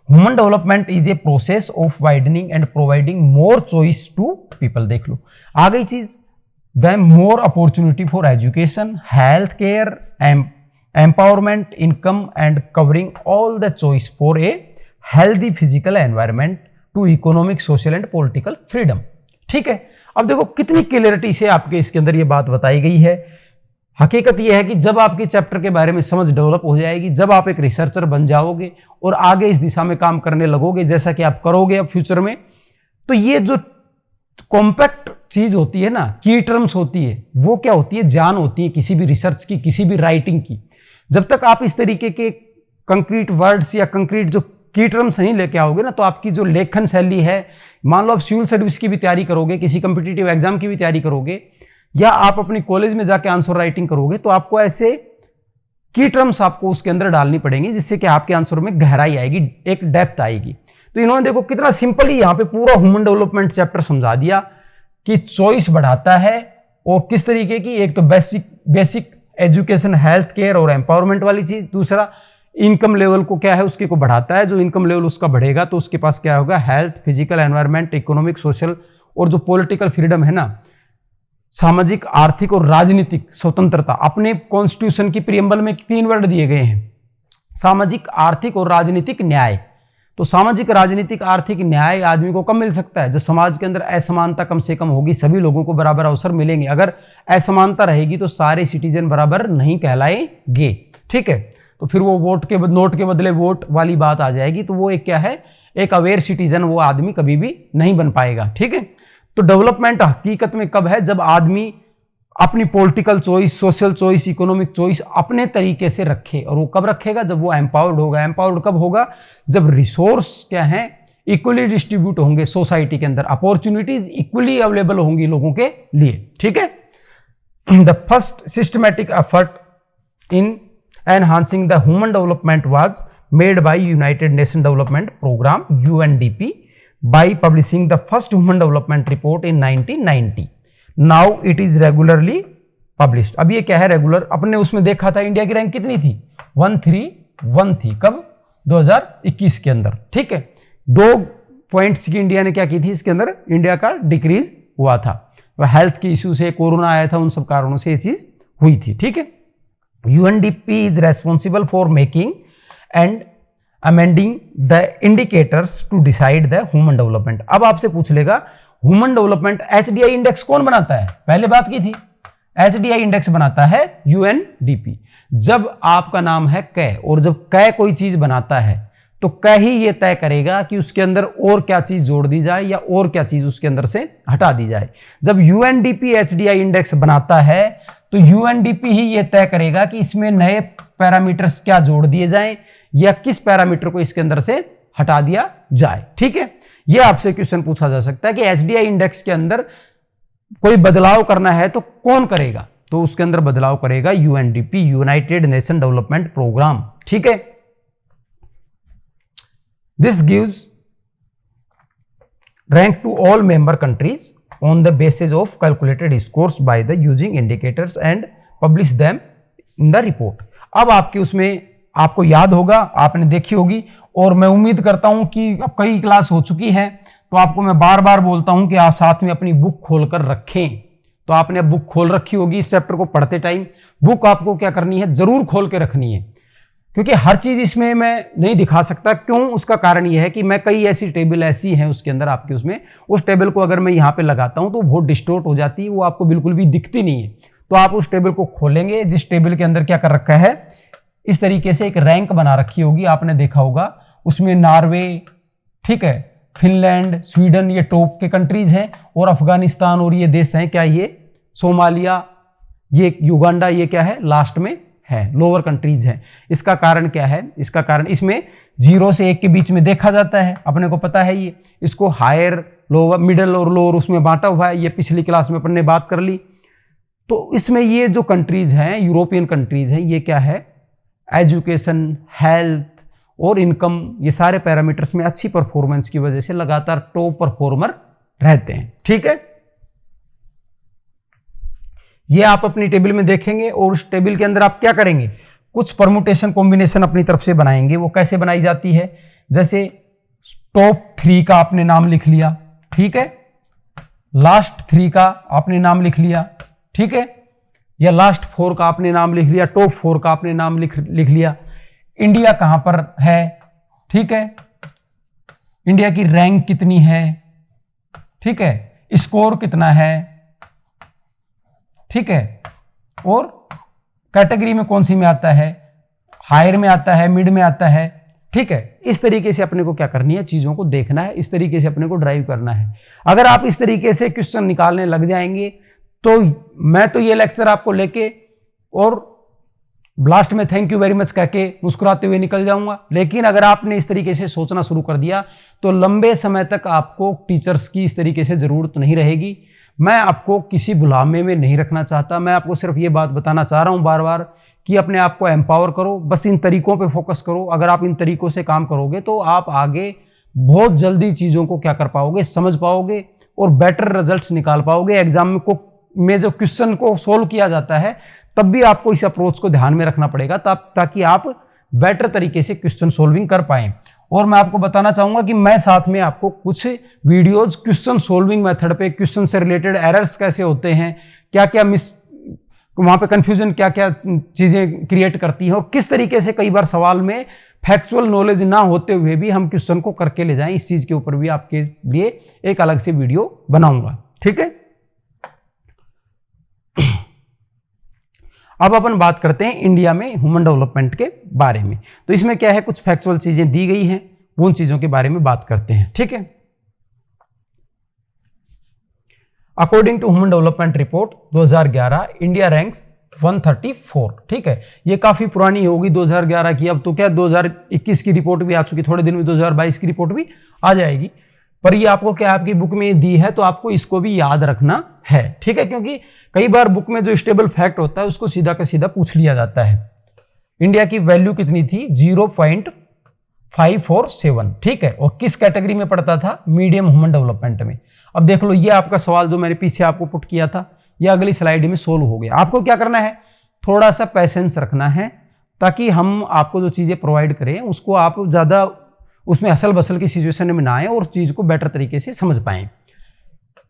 human development is a process of widening and providing more choice to people. देख लो आ गई चीज, the more opportunity for education, health care, empowerment, income and covering all the choice for a healthy physical environment to economic, social and political freedom. ठीक है, अब देखो कितनी क्लियरिटी से आपके इसके अंदर ये बात बताई गई है। हकीकत यह है कि जब आपके चैप्टर के बारे में समझ डेवलप हो जाएगी, जब आप एक रिसर्चर बन जाओगे और आगे इस दिशा में काम करने लगोगे, जैसा कि आप करोगे अब फ्यूचर में, तो ये जो कॉम्पैक्ट चीज होती है ना, की टर्म्स होती है, वो क्या होती है, जान होती है किसी भी रिसर्च की, किसी भी राइटिंग की। जब तक आप इस तरीके के कंक्रीट वर्ड्स या कंक्रीट जो की टर्म्स नहीं लेके आओगे ना, तो आपकी जो लेखन शैली है, मान लो आप सिविल सर्विस की भी तैयारी करोगे, किसी कंपिटिटिव एग्जाम की भी तैयारी करोगे, या आप अपनी कॉलेज में जाके आंसर राइटिंग करोगे, तो आपको ऐसे की टर्म्स आपको उसके अंदर डालनी पड़ेंगी जिससे कि आपके आंसर में गहराई आएगी, एक डेप्थ आएगी। तो इन्होंने देखो कितना सिंपली यहां पे पूरा ह्यूमन डेवलपमेंट चैप्टर समझा दिया कि चॉइस बढ़ाता है और किस तरीके की, एक तो बेसिक एजुकेशन, हेल्थ केयर और एम्पावरमेंट वाली चीज, दूसरा इनकम लेवल को क्या है, उसके को बढ़ाता है। जो इनकम लेवल उसका बढ़ेगा तो उसके पास क्या होगा, health, physical, environment, economic, social और जो पॉलिटिकल फ्रीडम है ना, सामाजिक, आर्थिक और राजनीतिक स्वतंत्रता। अपने कॉन्स्टिट्यूशन की प्रीएम्बल में 3 वर्ड दिए गए हैं, सामाजिक, आर्थिक और राजनीतिक न्याय। तो सामाजिक, राजनीतिक, आर्थिक न्याय आदमी को कब मिल सकता है, जब समाज के अंदर असमानता कम से कम होगी, सभी लोगों को बराबर अवसर मिलेंगे। अगर असमानता रहेगी तो सारे सिटीजन बराबर नहीं कहलाएंगे। ठीक है, तो फिर वो नोट के बदले वोट वाली बात आ जाएगी, तो वो एक क्या है, एक अवेयर सिटीजन वो आदमी कभी भी नहीं बन पाएगा। ठीक है, तो डेवलपमेंट हकीकत में कब है, जब आदमी अपनी political choice, social choice, economic choice अपने तरीके से रखे। और वो कब रखेगा, जब वो एम्पावर्ड होगा। एम्पावर्ड कब होगा, जब रिसोर्स क्या है, इक्वली डिस्ट्रीब्यूट होंगे सोसाइटी के अंदर, अपॉर्चुनिटीज इक्वली अवेलेबल होंगी लोगों के लिए। ठीक है, the first systematic effort in enhancing the human development was made by United Nation Development Programme UNDP by publishing the first human development report in 1990. Now it is regularly published. अब ये क्या है, रेगुलर। अपने उसमें देखा था India की rank कितनी थी, 1 थी। कब? 2021 के अंदर। ठीक है, 2 पॉइंट्स की इंडिया ने क्या की थी, इसके अंदर इंडिया का डिक्रीज हुआ था। हेल्थ की इशू से, कोरोना आया था, उन सब कारणों से ये चीज हुई थी। ठीक है, UNDP is responsible for making and amending the indicators to decide the human development. अब आपसे पूछ लेगा ह्यूमन डेवलपमेंट एचडीआई इंडेक्स कौन बनाता है? पहले बात की थी, एचडीआई इंडेक्स बनाता है यूएनडीपी। जब आपका नाम है कै और जब कै कोई चीज बनाता है तो कै ही ये तय करेगा कि उसके अंदर और क्या चीज जोड़ दी जाए या और क्या चीज उसके अंदर से हटा दी जाए। जब यूएनडीपी एचडीआई इंडेक्स बनाता है तो यूएनडीपी ही ये तय करेगा कि इसमें नए पैरामीटर्स क्या जोड़ दिए जाएं या किस पैरामीटर को इसके अंदर से हटा दिया जाए। ठीक है, यह आपसे क्वेश्चन पूछा जा सकता है कि एचडीआई इंडेक्स के अंदर कोई बदलाव करना है तो कौन करेगा? तो उसके अंदर बदलाव करेगा UNDP, United Nation Development Programme. ठीक है, this gives rank to all member countries on the basis of calculated scores by the using indicators and publish them in the report। अब आपके उसमें आपको याद होगा, आपने देखी होगी, और मैं उम्मीद करता हूं कि अब कई क्लास हो चुकी है तो आपको मैं बार बार बोलता हूं कि आप साथ में अपनी बुक खोलकर रखें। तो आपने अब बुक खोल रखी होगी, इस चैप्टर को पढ़ते टाइम बुक आपको क्या करनी है, जरूर खोल के रखनी है, क्योंकि हर चीज इसमें मैं नहीं दिखा सकता। क्यों? उसका कारण यह है कि मैं कई ऐसी टेबल ऐसी हैं उसके अंदर आपके, उसमें उस टेबल को अगर मैं यहाँ पे लगाता हूँ तो बहुत डिस्टोर्ट हो जाती है, वो आपको बिल्कुल भी दिखती नहीं है। तो आप उस टेबल को खोलेंगे, जिस टेबल के अंदर क्या कर रखा है, इस तरीके से एक रैंक बना रखी होगी, आपने देखा होगा, उसमें नॉर्वे, ठीक है, फिनलैंड, स्वीडन, ये टॉप के कंट्रीज हैं, और अफगानिस्तान और ये देश हैं क्या, ये सोमालिया, ये युगांडा, ये क्या है, लास्ट में है, लोअर कंट्रीज है। इसका कारण क्या है? इसका कारण इसमें 0 से 1 के बीच में देखा जाता है, अपने को पता है ये। इसको हायर, लोअर, मिडिल और लोअर उसमें बांटा हुआ है, ये पिछली क्लास में अपन ने बात कर ली। तो इसमें ये जो कंट्रीज हैं, यूरोपियन कंट्रीज हैं, ये क्या है, एजुकेशन, हेल्थ और इनकम, ये सारे पैरामीटर्स में अच्छी परफॉर्मेंस की वजह से लगातार टॉप परफॉर्मर रहते हैं। ठीक है, ये आप अपनी टेबल में देखेंगे और उस टेबल के अंदर आप क्या करेंगे, कुछ परमुटेशन कॉम्बिनेशन अपनी तरफ से बनाएंगे। वो कैसे बनाई जाती है? जैसे टॉप 3 का आपने नाम लिख लिया, ठीक है, लास्ट 3 का आपने नाम लिख लिया, ठीक है, या लास्ट 4 का आपने नाम लिख लिया, टॉप 4 का आपने नाम लिख लिया। इंडिया कहां पर है, ठीक है, इंडिया की रैंक कितनी है, ठीक है, स्कोर कितना है, ठीक है, और कैटेगरी में कौन सी में आता है, हायर में आता है, मिड में आता है। ठीक है, इस तरीके से अपने को क्या करनी है, चीजों को देखना है, इस तरीके से अपने को ड्राइव करना है। अगर आप इस तरीके से क्वेश्चन निकालने लग जाएंगे तो मैं तो ये लेक्चर आपको लेके और लास्ट में थैंक यू वेरी मच कह के मुस्कुराते हुए निकल जाऊंगा। लेकिन अगर आपने इस तरीके से सोचना शुरू कर दिया तो लंबे समय तक आपको टीचर्स की इस तरीके से जरूरत नहीं रहेगी। मैं आपको किसी गुलामे में नहीं रखना चाहता, मैं आपको सिर्फ ये बात बताना चाह रहा हूं बार बार कि अपने आप को एम्पावर करो, बस इन तरीकों पे फोकस करो। अगर आप इन तरीकों से काम करोगे तो आप आगे बहुत जल्दी चीज़ों को क्या कर पाओगे, समझ पाओगे और बेटर रिजल्ट्स निकाल पाओगे। एग्जाम में जो क्वेश्चन को सोल्व किया जाता है तब भी आपको इस अप्रोच को ध्यान में रखना पड़ेगा ताकि आप बेटर तरीके से क्वेश्चन सोल्विंग कर पाएं। और मैं आपको बताना चाहूंगा कि मैं साथ में आपको कुछ वीडियोज क्वेश्चन सोल्विंग मेथड पे, क्वेश्चन से रिलेटेड एरर्स कैसे होते हैं, क्या क्या वहां पे कंफ्यूजन क्या क्या चीजें क्रिएट करती हैं और किस तरीके से कई बार सवाल में फैक्चुअल नॉलेज ना होते हुए भी हम क्वेश्चन को करके ले जाएं, इस चीज के ऊपर भी आपके लिए एक अलग से वीडियो बनाऊंगा। ठीक है, अब अपन बात करते हैं इंडिया में ह्यूमन डेवलपमेंट के बारे में। तो इसमें क्या है, कुछ फैक्चुअल चीजें दी गई हैं, उन चीजों के बारे में बात करते हैं। ठीक है, according to human development report 2011 India ranks 134। ठीक है, ये काफी पुरानी होगी 2011 की, अब तो क्या 2021 की रिपोर्ट भी आ चुकी, थोड़े दिन में 2022 की रिपोर्ट भी आ जाएगी। पर ये आपको क्या आपकी बुक में दी है तो आपको इसको भी याद रखना है। ठीक है, क्योंकि कई बार बुक में जो स्टेबल फैक्ट होता है उसको सीधा का सीधा पूछ लिया जाता है। इंडिया की वैल्यू कितनी थी, 0.547। ठीक है, और किस कैटेगरी में पड़ता था, मीडियम ह्यूमन डेवलपमेंट में। अब देख लो, ये आपका सवाल जो मैंने पीछे आपको पुट किया था ये अगली स्लाइड में सोल्व हो गया। आपको क्या करना है, थोड़ा सा पैसेंस रखना है, ताकि हम आपको जो चीज़ें प्रोवाइड करें उसको आप ज़्यादा उसमें असल बसल की सिचुएशन में ना आए और चीज़ को बेटर तरीके से समझ पाएं।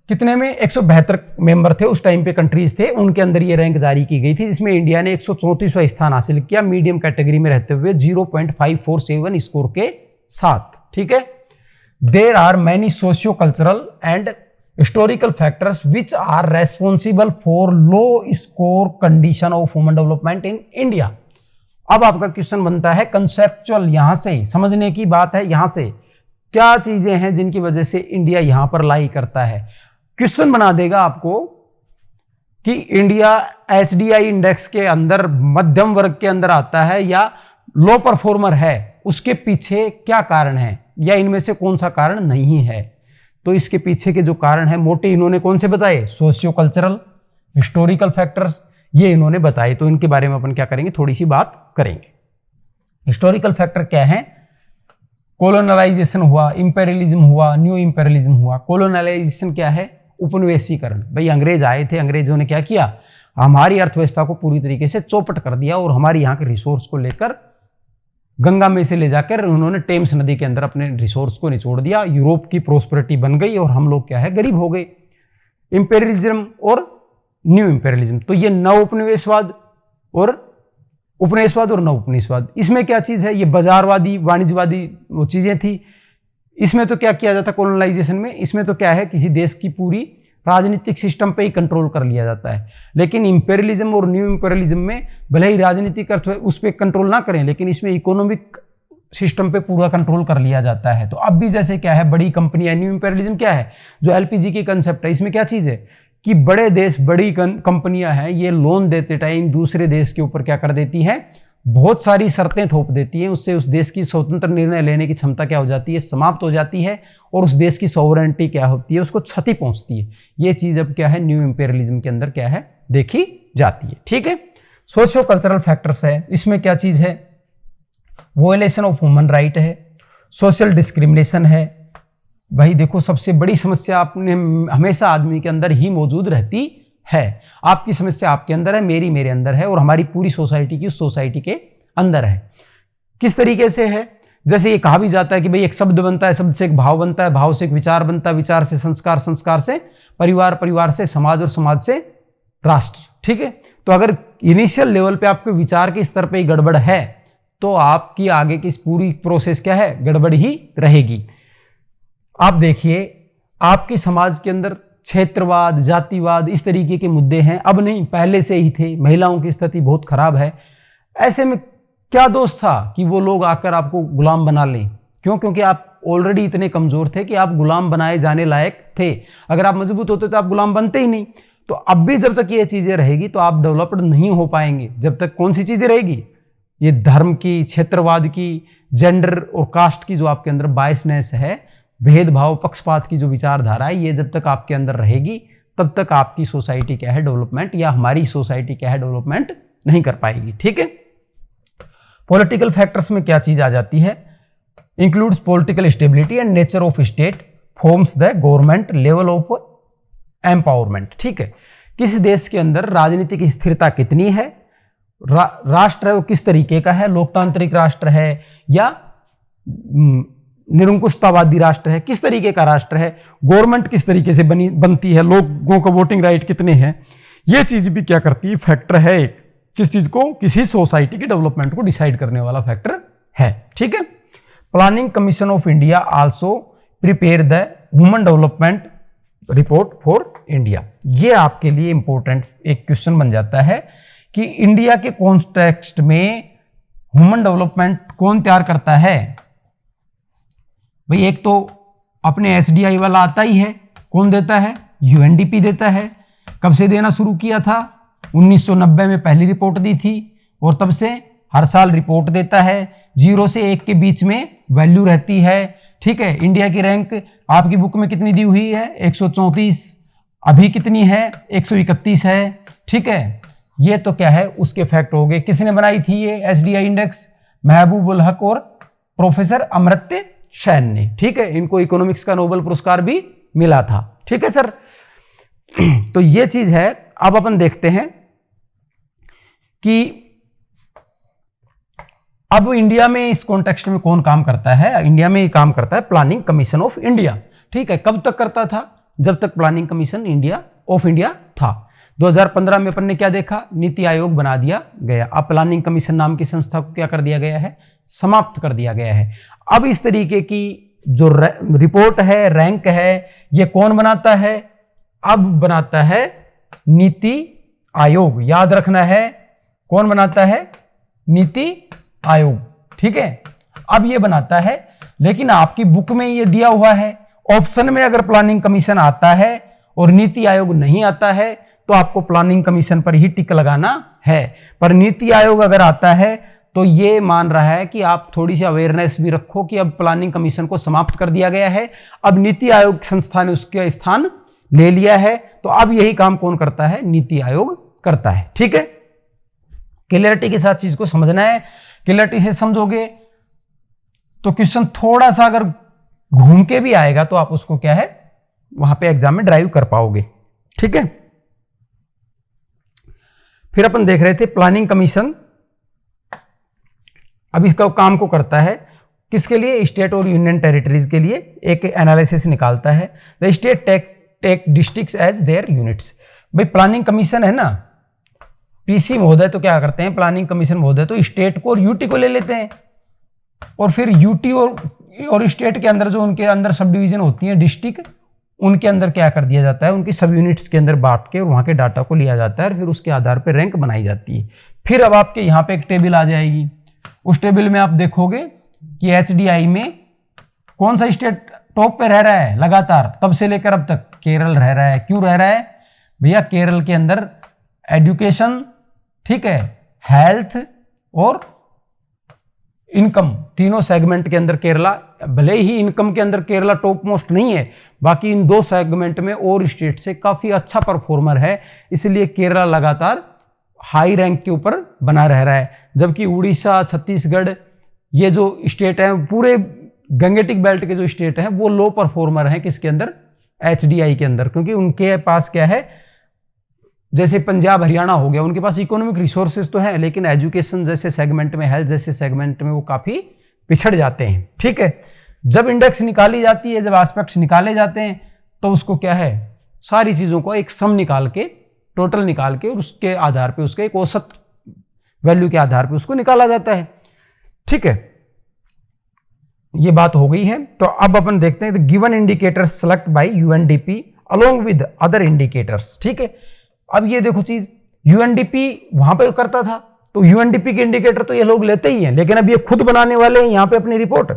कितने में 172 मेंबर थे उस टाइम पे, कंट्रीज थे, उनके अंदर ये रैंक जारी की गई थी, जिसमें इंडिया ने 134वां स्थान हासिल किया मीडियम कैटेगरी में रहते हुए 0.547 स्कोर के साथ। ठीक है। There are many socio cultural and historical factors which are responsible for low score condition of human development in India. अब आपका क्वेश्चन बनता है कंसेप्चुअल, यहां से समझने की बात है, यहां से क्या चीजें हैं जिनकी वजह से इंडिया यहां पर लाई करता है। क्वेश्चन बना देगा आपको कि इंडिया एचडीआई इंडेक्स के अंदर मध्यम वर्ग के अंदर आता है या लो परफॉर्मर है, उसके पीछे क्या कारण है या इनमें से कौन सा कारण नहीं है। तो इसके पीछे के जो कारण है मोटे इन्होंने कौन से बताए, सोशियो कल्चरल, हिस्टोरिकल फैक्टर्स, ये इन्होंने बताए। तो इनके बारे में अपन क्या करेंगे, थोड़ी सी बात करेंगे। हिस्टोरिकल फैक्टर क्या है, कॉलोनलाइजेशन हुआ, इंपेरियलिज्म हुआ, न्यू इंपेरियलिज्म हुआ। कॉलोनलाइजेशन क्या है, उपनिवेशीकरण। भाई अंग्रेज आए थे, अंग्रेजों ने क्या किया, हमारी अर्थव्यवस्था को पूरी तरीके से चौपट कर दिया और हमारे यहाँ के रिसोर्स को लेकर गंगा में से ले जाकर उन्होंने टेम्स नदी के अंदर अपने रिसोर्स को निचोड़ दिया। यूरोप की प्रोस्पेरिटी बन गई और हम लोग क्या है, गरीब हो गए। इंपेरियलिज्म और न्यू इंपेरियलिज्म, तो ये नव उपनिवेशवाद और नव उपनिवेशवाद, इसमें क्या चीज है, ये बाजारवादी वाणिज्यवादी वो चीजें थी। इसमें तो क्या किया जाता कॉलोनाइजेशन में, इसमें तो क्या है, किसी देश की पूरी राजनीतिक सिस्टम पे ही कंट्रोल कर लिया जाता है। लेकिन इंपेरियलिज्म और न्यू इंपेरियलिज्म में भले ही राजनीतिक अर्थ उस पर कंट्रोल ना करें, लेकिन इसमें इकोनॉमिक सिस्टम पे पूरा कंट्रोल कर लिया जाता है। तो अब भी जैसे क्या है, बड़ी कंपनियां, न्यू इंपेरियलिज्म क्या है, जो एलपीजी की कंसेप्ट है, इसमें क्या चीज है कि बड़े देश, बड़ी कंपनियां हैं, ये लोन देते टाइम दूसरे देश के ऊपर क्या कर देती हैं, बहुत सारी शर्तें थोप देती हैं। उससे उस देश की स्वतंत्र निर्णय लेने की क्षमता क्या हो जाती है, समाप्त हो जाती है और उस देश की सॉवरेनिटी क्या होती है, उसको क्षति पहुंचती है। ये चीज अब क्या है, न्यू इंपेरियलिज्म के अंदर क्या है, देखी जाती है। ठीक है। सोशियो कल्चरल फैक्टर्स है, इसमें क्या चीज है, वोलेशन ऑफ ह्यूमन राइट है, सोशल डिस्क्रिमिनेशन है। भाई देखो, सबसे बड़ी समस्या आपने हमेशा आदमी के अंदर ही मौजूद रहती है। आपकी समस्या आपके अंदर है, मेरी मेरे अंदर है और हमारी पूरी सोसाइटी की उस सोसाइटी के अंदर है। किस तरीके से है, जैसे ये कहा भी जाता है कि भाई एक शब्द बनता है, शब्द से एक भाव बनता है, भाव से एक विचार बनता है, विचार से संस्कार, संस्कार से परिवार, परिवार से समाज और समाज से राष्ट्र। ठीक है। तो अगर इनिशियल लेवल पे आपके विचार के स्तर पे गड़बड़ है तो आपकी आगे की पूरी प्रोसेस क्या है, गड़बड़ ही रहेगी। आप देखिए, आपकी समाज के अंदर क्षेत्रवाद, जातिवाद, इस तरीके के मुद्दे हैं, अब नहीं पहले से ही थे। महिलाओं की स्थिति बहुत खराब है। ऐसे में क्या दोष था कि वो लोग आकर आपको गुलाम बना लें, क्यों, क्योंकि आप ऑलरेडी इतने कमजोर थे कि आप गुलाम बनाए जाने लायक थे। अगर आप मजबूत होते तो आप गुलाम बनते ही नहीं। तो अब भी जब तक ये चीजें रहेगी तो आप डेवलप्ड नहीं हो पाएंगे। जब तक कौन सी चीजें रहेगी, ये धर्म की, क्षेत्रवाद की, जेंडर और कास्ट की जो आपके अंदर बायसनेस है, भेदभाव, पक्षपात की जो विचारधारा है, ये जब तक आपके अंदर रहेगी तब तक आपकी सोसाइटी क्या है, डेवलपमेंट, या हमारी सोसाइटी क्या है, डेवलपमेंट नहीं कर पाएगी। ठीक है। पॉलिटिकल फैक्टर्स में क्या चीज आ जाती है, includes political stability and nature of state forms the government level of empowerment. ठीक है। किस देश के अंदर राजनीतिक स्थिरता कितनी है, राष्ट्र है वो किस तरीके का है, लोकतांत्रिक राष्ट्र है या निरंकुशतावादी राष्ट्र है, किस तरीके का राष्ट्र है, गवर्नमेंट किस तरीके से बनती है, लोगों का वोटिंग राइट कितने हैं, ये चीज भी क्या करती है, फैक्टर है एक, किस चीज को, किसी सोसाइटी के डेवलपमेंट को डिसाइड करने वाला फैक्टर है। ठीक है। Planning commission of India also prepare the human development report for India. ये आपके लिए इंपॉर्टेंट एक क्वेश्चन बन जाता है कि इंडिया के कॉन्टेक्स्ट में ह्यूमन डेवलपमेंट कौन तैयार करता है। भाई एक तो अपने एचडीआई वाला आता ही है, कौन देता है, यूएनडीपी देता है। कब से देना शुरू किया था, 1990 में पहली रिपोर्ट दी थी और तब से हर साल रिपोर्ट देता है। 0 से 1 के बीच में वैल्यू रहती है। ठीक है। इंडिया की रैंक आपकी बुक में कितनी दी हुई है, 134, अभी कितनी है, 131 है। ठीक है। ये तो क्या है, उसके फैक्ट हो गए। किसने बनाई थी ये एचडीआई इंडेक्स, महबूब उल हक और प्रोफेसर अमर्त्य सेन ने। ठीक है। इनको इकोनॉमिक्स का नोबेल पुरस्कार भी मिला था। ठीक है सर। तो ये चीज है। अब अपन देखते हैं कि अब इंडिया में इस कॉन्टेक्स्ट में कौन काम करता है? इंडिया में काम करता है प्लानिंग कमीशन ऑफ इंडिया। ठीक है, कब तक करता था? जब तक प्लानिंग कमीशन ऑफ इंडिया था। 2015 में अपन ने क्या देखा? नीति आयोग बना दिया गया। अब प्लानिंग कमीशन नाम की संस्था को क्या कर दिया गया है? समाप्त कर दिया गया है। अब इस तरीके की जो रिपोर्ट है, रैंक है, ये कौन बनाता है? अब बनाता है नीति आयोग। याद रखना है, कौन बनाता है? नीति आयोग। ठीक है, अब ये बनाता है, लेकिन आपकी बुक में ये दिया हुआ है ऑप्शन में, अगर प्लानिंग कमीशन आता है और नीति आयोग नहीं आता है तो आपको प्लानिंग कमीशन पर ही टिक लगाना है। पर नीति आयोग अगर आता है तो ये मान रहा है कि आप थोड़ी सी अवेयरनेस भी रखो कि अब प्लानिंग कमीशन को समाप्त कर दिया गया है, अब नीति आयोग संस्था ने उसका स्थान ले लिया है, तो अब यही काम कौन करता है? नीति आयोग करता है। ठीक है, क्लियरिटी के साथ चीज को समझना है। क्लियरिटी से समझोगे तो क्वेश्चन थोड़ा सा अगर घूम के भी आएगा तो आप उसको क्या है, वहां पे एग्जाम में ड्राइव कर पाओगे। ठीक है, फिर अपन देख रहे थे प्लानिंग कमीशन अब इसका काम को करता है किसके लिए? स्टेट और यूनियन टेरिटरीज के लिए एक एनालिसिस निकालता है। The state take districts as their units. भाई प्लानिंग कमीशन है ना, पीसी महोदय तो क्या करते हैं? प्लानिंग कमीशन महोदय तो स्टेट को और यूटी को ले लेते हैं, और फिर यूटी और स्टेट के अंदर जो उनके अंदर सब डिवीजन होती है, डिस्ट्रिक्ट, उनके अंदर क्या कर दिया जाता है? उनकी सब यूनिट्स के अंदर बांट के और वहां के डाटा को लिया जाता है, और फिर उसके आधार पर रैंक बनाई जाती है। फिर अब आपके यहाँ पे एक टेबल आ जाएगी, उस टेबल में आप देखोगे कि एचडीआई में कौन सा स्टेट टॉप पे रह रहा है लगातार, तब से लेकर अब तक केरल रह रहा है। क्यों रह रहा है भैया? केरल के अंदर एजुकेशन, ठीक है, हेल्थ और इनकम, तीनों सेगमेंट के अंदर केरला, भले ही इनकम के अंदर केरला टॉप मोस्ट नहीं है, बाकी इन दो सेगमेंट में और स्टेट से काफी अच्छा परफॉर्मर है, इसलिए केरला लगातार हाई रैंक के ऊपर बना रह रहा है। जबकि उड़ीसा, छत्तीसगढ़, ये जो स्टेट हैं, पूरे गंगेटिक बेल्ट के जो स्टेट हैं, वो लो परफॉर्मर हैं किसके अंदर? एचडीआई के अंदर, क्योंकि उनके पास क्या है, जैसे पंजाब हरियाणा हो गया, उनके पास इकोनॉमिक रिसोर्सेज तो है, लेकिन एजुकेशन जैसे सेगमेंट में, हेल्थ जैसे सेगमेंट में वो काफी पिछड़ जाते हैं। ठीक है, जब इंडेक्स निकाली जाती है, जब एस्पेक्ट्स निकाले जाते हैं, तो उसको क्या है, सारी चीजों को एक सम निकाल के, टोटल निकाल के, और उसके आधार पे, उसके एक औसत वैल्यू के आधार पे उसको निकाला जाता है। ठीक है, ये बात हो गई है। तो अब अपन देखते हैं, given indicators select bye UNDP along with other indicators. ठीक है, अब ये देखो चीज, यूएनडीपी वहां पे करता था, तो यूएनडीपी के इंडिकेटर तो ये लोग लेते ही हैं, लेकिन अब ये खुद बनाने वाले हैं यहाँ पे अपनी रिपोर्ट।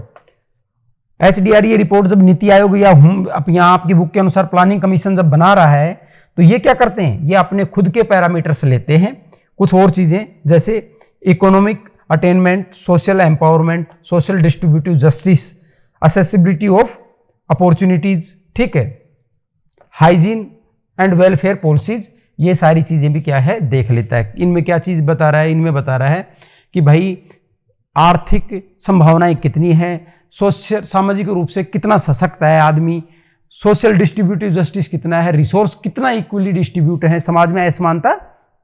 एचडीआर ये रिपोर्ट जब नीति आयोग या यहाँ आपकी बुक के अनुसार प्लानिंग कमीशन जब बना रहा है, तो ये क्या करते हैं? ये अपने खुद के पैरामीटर्स लेते हैं, कुछ और चीजें जैसे economic attainment, social empowerment, social distributive justice, accessibility of opportunities, ठीक है, हाइजीन एंड वेलफेयर पॉलिसीज, ये सारी चीजें भी क्या है देख लेता है। इनमें क्या चीज बता रहा है? इनमें बता रहा है कि भाई आर्थिक संभावनाएं कितनी है, सोशल सामाजिक रूप से कितना सशक्त है आदमी, सोशल डिस्ट्रीब्यूटिव जस्टिस कितना है, रिसोर्स कितना इक्वली डिस्ट्रीब्यूट है, समाज में असमानता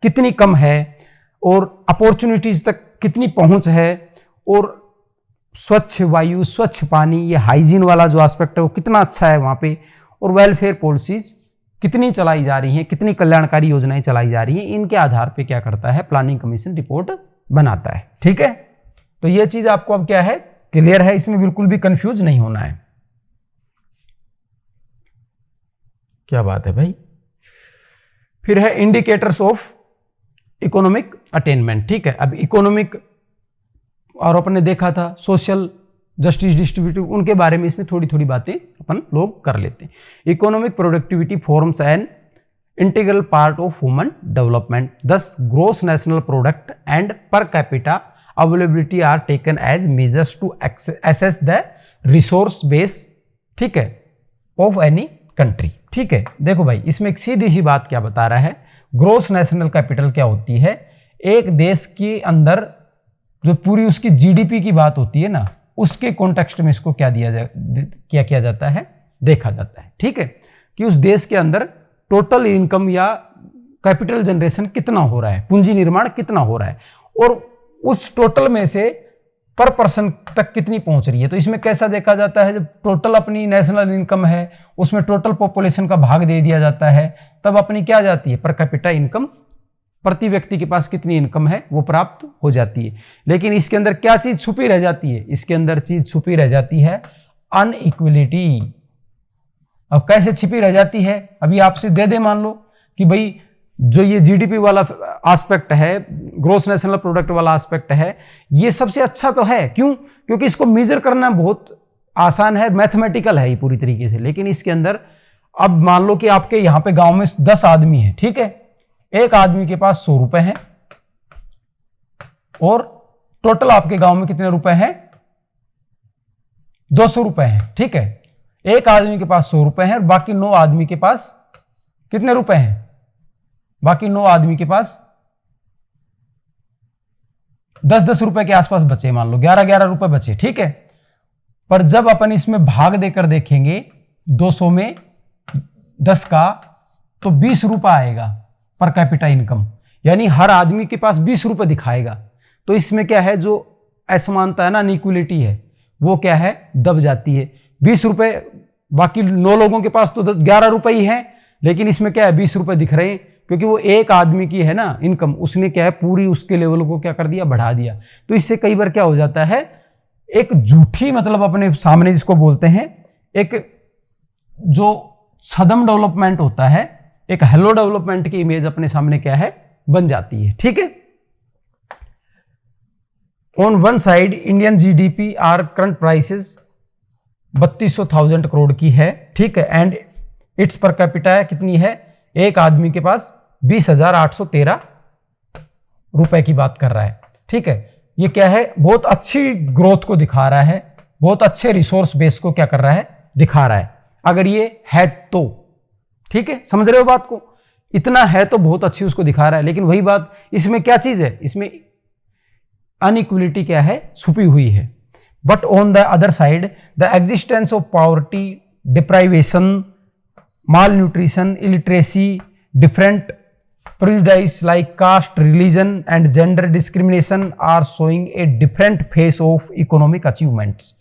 कितनी कम है, और अपॉर्चुनिटीज तक कितनी पहुंच है, और स्वच्छ वायु, स्वच्छ पानी, ये हाइजीन वाला जो एस्पेक्ट है वो कितना अच्छा है वहां पे, और वेलफेयर पॉलिसीज कितनी चलाई जा रही हैं, कितनी कल्याणकारी योजनाएं चलाई जा रही हैं, इनके आधार पे क्या करता है प्लानिंग कमीशन रिपोर्ट बनाता है। ठीक है, तो ये चीज आपको अब क्या है क्लियर है, इसमें बिल्कुल भी कंफ्यूज नहीं होना है। क्या बात है भाई। फिर है इंडिकेटर्स ऑफ इकोनॉमिक अटेनमेंट। ठीक है, अब इकोनॉमिक और अपन ने देखा था सोशल जस्टिस डिस्ट्रीब्यूटिव, उनके बारे में इसमें थोड़ी थोड़ी बातें अपन लोग कर लेते हैं। Economic productivity forms an integral part of human development, thus gross national product and per capita availability are taken as measures to assess the resource base, ठीक है, ऑफ एनी कंट्री। ठीक है, देखो भाई इसमें एक सीधी सी बात क्या बता रहा है, ग्रोस नेशनल कैपिटल क्या होती है? एक देश के अंदर जो पूरी उसकी जीडीपी की बात होती है ना, उसके कॉन्टेक्स्ट में इसको क्या किया जाता है, देखा जाता है। ठीक है, कि उस देश के अंदर टोटल इनकम या कैपिटल जनरेशन कितना हो रहा है, पूंजी निर्माण कितना हो रहा है, और उस टोटल में से पर पर्सन तक कितनी पहुंच रही है। तो इसमें कैसा देखा जाता है, जब टोटल अपनी नेशनल इनकम है उसमें टोटल पॉपुलेशन का भाग दे दिया जाता है, तब अपनी क्या जाती है, पर कैपिटा इनकम, प्रति व्यक्ति के पास कितनी इनकम है वो प्राप्त हो जाती है। लेकिन इसके अंदर क्या चीज छुपी रह जाती है, इसके अंदर चीज छुपी रह जाती है अनइक्वलिटी। अब कैसे छिपी रह जाती है, अभी आपसे दे मान लो कि भाई जो ये जीडीपी वाला एस्पेक्ट है, ग्रोस नेशनल प्रोडक्ट वाला एस्पेक्ट है, ये सबसे अच्छा तो है। क्यों? क्योंकि इसको मेजर करना बहुत आसान है, मैथमेटिकल है ये पूरी तरीके से। लेकिन इसके अंदर अब मान लो कि आपके यहां पे गांव में 10 आदमी है, ठीक है, एक आदमी के पास 100 रुपए हैं और टोटल आपके गांव में कितने रुपए हैं, 200 रुपए हैं, ठीक है। एक आदमी के पास 100 रुपए हैं और बाकी 9 आदमी के पास कितने रुपए हैं, बाकी 9 आदमी के पास 10-10 रुपए के आसपास बचे, मान लो 11-11 रुपए बचे, ठीक है। पर जब अपन इसमें भाग देकर देखेंगे 200 में 10 का, तो 20 रुपए आएगा पर कैपिटा इनकम, यानी हर आदमी के पास 20 रुपए दिखाएगा। तो इसमें क्या है, जो असमानता है ना, अनइक्वलिटी है, वो क्या है, दब जाती है। 20 रुपए, बाकी 9 लोगों के पास तो 11 रुपए ही है, लेकिन इसमें क्या है, 20 रुपए दिख रहे हैं, क्योंकि वो एक आदमी की है ना इनकम, उसने क्या है, पूरी उसके लेवल को क्या कर दिया, बढ़ा दिया। तो इससे कई बार क्या हो जाता है, एक झूठी, मतलब अपने सामने जिसको बोलते हैं, एक जो सदम डेवलपमेंट होता है, एक हेलो डेवलपमेंट की इमेज अपने सामने क्या है, बन जाती है, ठीक है। On one side Indian GDP are current prices 32,000 crore की है, ठीक है, एंड इट्स पर कैपिटा कितनी है, एक आदमी के पास 20,813 रुपए की बात कर रहा है, ठीक है। ये क्या है, बहुत अच्छी ग्रोथ को दिखा रहा है, बहुत अच्छे रिसोर्स बेस को क्या कर रहा है, दिखा रहा है, अगर ये है तो, ठीक है, समझ रहे हो बात को, इतना है तो बहुत अच्छी उसको दिखा रहा है। लेकिन वही बात, इसमें क्या चीज है, इसमें अनइक्वलिटी क्या है, छुपी हुई है। But on the other side the existence of poverty, deprivation, malnutrition, illiteracy, different prejudice like caste, religion and gender discrimination are showing a different face of economic achievements।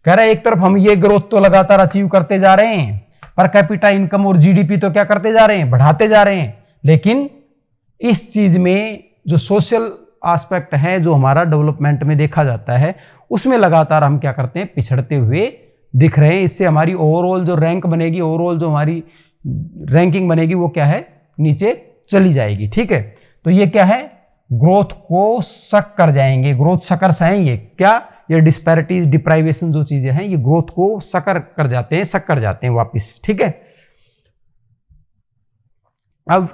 कह रहा है एक तरफ हम ये ग्रोथ तो लगातार अचीव करते जा रहे हैं, पर कैपिटा इनकम और जीडीपी तो क्या करते जा रहे हैं, बढ़ाते जा रहे हैं, लेकिन इस चीज में जो सोशल एस्पेक्ट है, जो हमारा डेवलपमेंट में देखा जाता है, उसमें लगातार हम क्या करते हैं, पिछड़ते हुए दिख रहे हैं। इससे हमारी ओवरऑल जो रैंक बनेगी, ओवरऑल जो हमारी रैंकिंग बनेगी, वो क्या है, नीचे चली जाएगी, ठीक है। तो ये क्या है, ग्रोथ को सक कर जाएंगे, ग्रोथ सकर्स हैं ये, क्या, ये डिस्पैरिटीज, डिप्राइवेशन जो चीजें हैं, ये ग्रोथ को सकर कर जाते हैं, सक कर जाते हैं वापिस, ठीक है। अब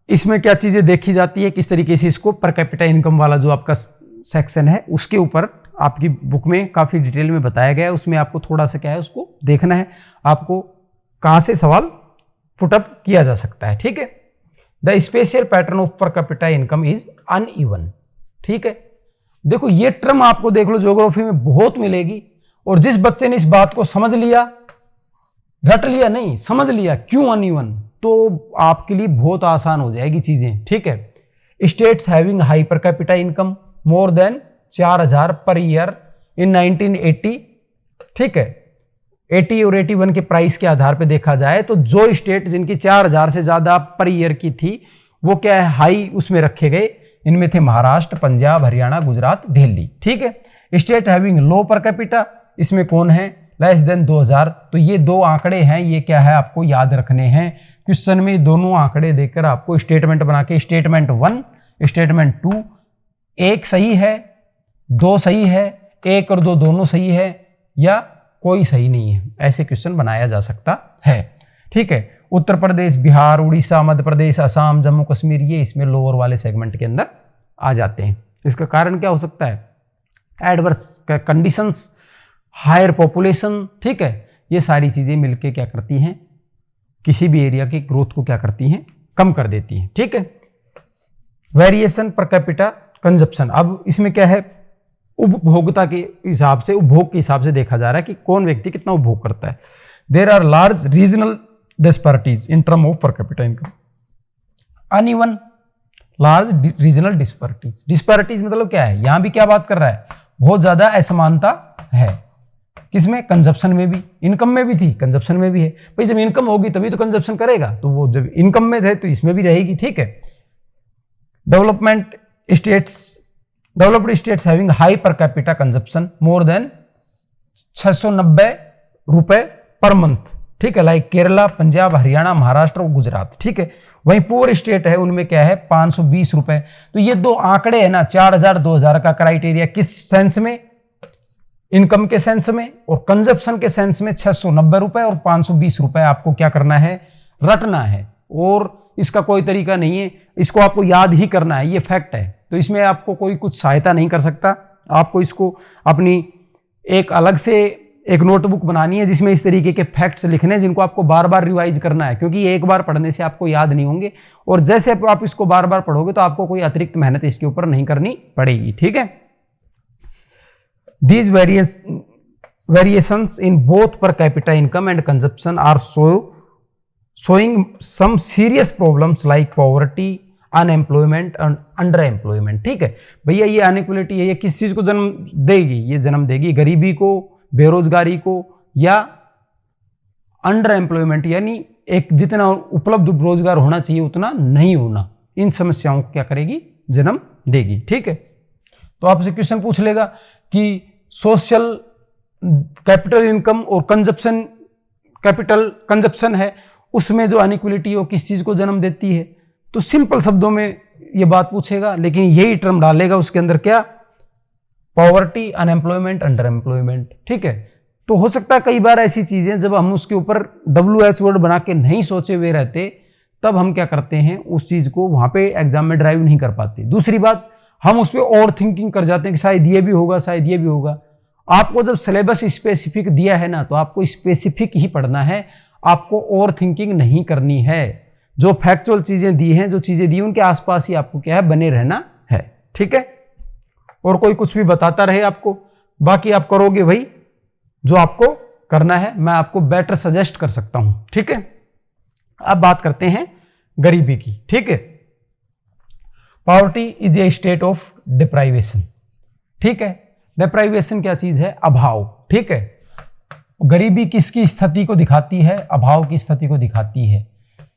इसमें क्या चीजें देखी जाती है, किस तरीके से इसको पर कैपिटा इनकम वाला जो आपका सेक्शन है, उसके ऊपर आपकी बुक में काफी डिटेल में बताया गया है। उसमें आपको थोड़ा सा क्या है, उसको देखना है, आपको कहां से सवाल पुटअप किया जा सकता है, ठीक है। The special pattern of per capita income is uneven, ठीक है। देखो ये टर्म आपको देख लो, ज्योग्राफी में बहुत मिलेगी, और जिस बच्चे ने इस बात को समझ लिया, रट लिया नहीं, समझ लिया क्यों अनइवन, तो आपके लिए बहुत आसान हो जाएगी चीजें, ठीक है। स्टेट्स हैविंग हाई पर capita income more than 4,000 per year in 1980, ठीक है। 80 और 81 के प्राइस के आधार पे देखा जाए तो जो स्टेट जिनकी 4,000 से ज्यादा पर ईयर की थी, वो क्या है, हाई उसमें रखे गए। इनमें थे महाराष्ट्र, पंजाब, हरियाणा, गुजरात, दिल्ली, ठीक है। State having low per capita, इसमें कौन है, लेस देन 2,000। तो ये दो आंकड़े हैं, ये क्या है, आपको याद रखने हैं। क्वेश्चन में दोनों आंकड़े देकर आपको स्टेटमेंट बना के, स्टेटमेंट 1, स्टेटमेंट 2, एक सही है, 2 सही है, 1 और 2 दोनों सही है, या कोई सही नहीं है, ऐसे क्वेश्चन बनाया जा सकता है, ठीक है। उत्तर प्रदेश, बिहार, उड़ीसा, मध्य प्रदेश, असम, जम्मू कश्मीर, ये इसमें लोअर वाले सेगमेंट के अंदर आ जाते हैं। इसका कारण क्या हो सकता है, एडवर्स कंडीशंस, हायर पॉपुलेशन, ठीक है। ये सारी चीजें मिलके क्या करती हैं, किसी भी एरिया की ग्रोथ को क्या करती हैं, कम कर देती हैं, ठीक है। वेरिएशन पर कैपिटा कंजप्शन, अब इसमें क्या है, उपभोक्ता के हिसाब से, उपभोग के हिसाब से देखा जा रहा है कि कौन व्यक्ति कितना उपभोग करता है। There are large regional disparities in term of per capita income, uneven, large regional disparities. Disparities मतलब क्या है, यहां भी क्या बात कर रहा है, बहुत ज्यादा असमानता है। किसमें? कंजप्शन में भी, इनकम में भी थी, कंजप्शन में भी है। भाई जब इनकम होगी तभी तो कंजप्शन करेगा, तो वो जब इनकम में थे तो इसमें भी रहेगी। ठीक है। Developed states having high per capita consumption more than 690 रुपए पर मंथ। ठीक है, लाइक केरला, पंजाब, हरियाणा, महाराष्ट्र और गुजरात। ठीक है। वहीं पुअर स्टेट है उनमें क्या है? 520 रुपए। तो ये दो आंकड़े है ना, 4000 2000 का क्राइटेरिया किस सेंस में? इनकम के सेंस में, और कंजप्शन के सेंस में 690 रुपए और 520 रुपए आपको क्या करना है? रटना है। और इसका कोई तरीका नहीं है, इसको आपको याद ही करना है, ये फैक्ट है। तो इसमें आपको कोई कुछ सहायता नहीं कर सकता। आपको इसको अपनी एक अलग से एक नोटबुक बनानी है जिसमें इस तरीके के फैक्ट्स लिखने हैं, जिनको आपको बार बार रिवाइज करना है, क्योंकि एक बार पढ़ने से आपको याद नहीं होंगे, और जैसे आप इसको बार बार पढ़ोगे तो आपको कोई अतिरिक्त मेहनत इसके ऊपर नहीं करनी पड़ेगी। ठीक है। These variations in both per capita income and consumption are showing some serious problems like poverty, unemployment और अंडर एम्प्लॉयमेंट। ठीक है भैया, ये अनइक्वलिटी है, ये किस चीज को जन्म देगी? ये जन्म देगी गरीबी को, बेरोजगारी को, या अंडर एम्प्लॉयमेंट, यानी एक जितना उपलब्ध रोजगार होना चाहिए उतना नहीं होना। इन समस्याओं को क्या करेगी? जन्म देगी। ठीक है। तो आपसे क्वेश्चन पूछ लेगा कि सोशल कैपिटल इनकम और कंजप्शन कैपिटल कंजप्शन है, उसमें जो अनइक्वलिटी है वो किस चीज को जन्म देती है? तो सिंपल शब्दों में ये बात पूछेगा, लेकिन यही टर्म डालेगा उसके अंदर, क्या? Poverty, unemployment, under employment. ठीक है। तो हो सकता है कई बार ऐसी चीजें जब हम उसके ऊपर WH वर्ड बना के नहीं सोचे हुए रहते, तब हम क्या करते हैं? उस चीज को वहां पे एग्जाम में ड्राइव नहीं कर पाते। दूसरी बात, हम उस पर ओवर थिंकिंग कर जाते हैं कि शायद ये भी होगा, शायद ये भी होगा। आपको जब सिलेबस स्पेसिफिक दिया है ना, तो आपको स्पेसिफिक ही पढ़ना है, आपको ओवर थिंकिंग नहीं करनी है। जो फैक्चुअल चीजें दी हैं, जो चीजें दी उनके आसपास ही आपको क्या है? बने रहना है। ठीक है। और कोई कुछ भी बताता रहे आपको, बाकी आप करोगे भाई जो आपको करना है, मैं आपको बेटर सजेस्ट कर सकता हूं। ठीक है। अब बात करते हैं गरीबी की। ठीक है। Poverty is a state of deprivation. ठीक है। डिप्राइवेशन क्या चीज है? अभाव। ठीक है। गरीबी किसकी स्थिति को दिखाती है? अभाव की स्थिति को दिखाती है।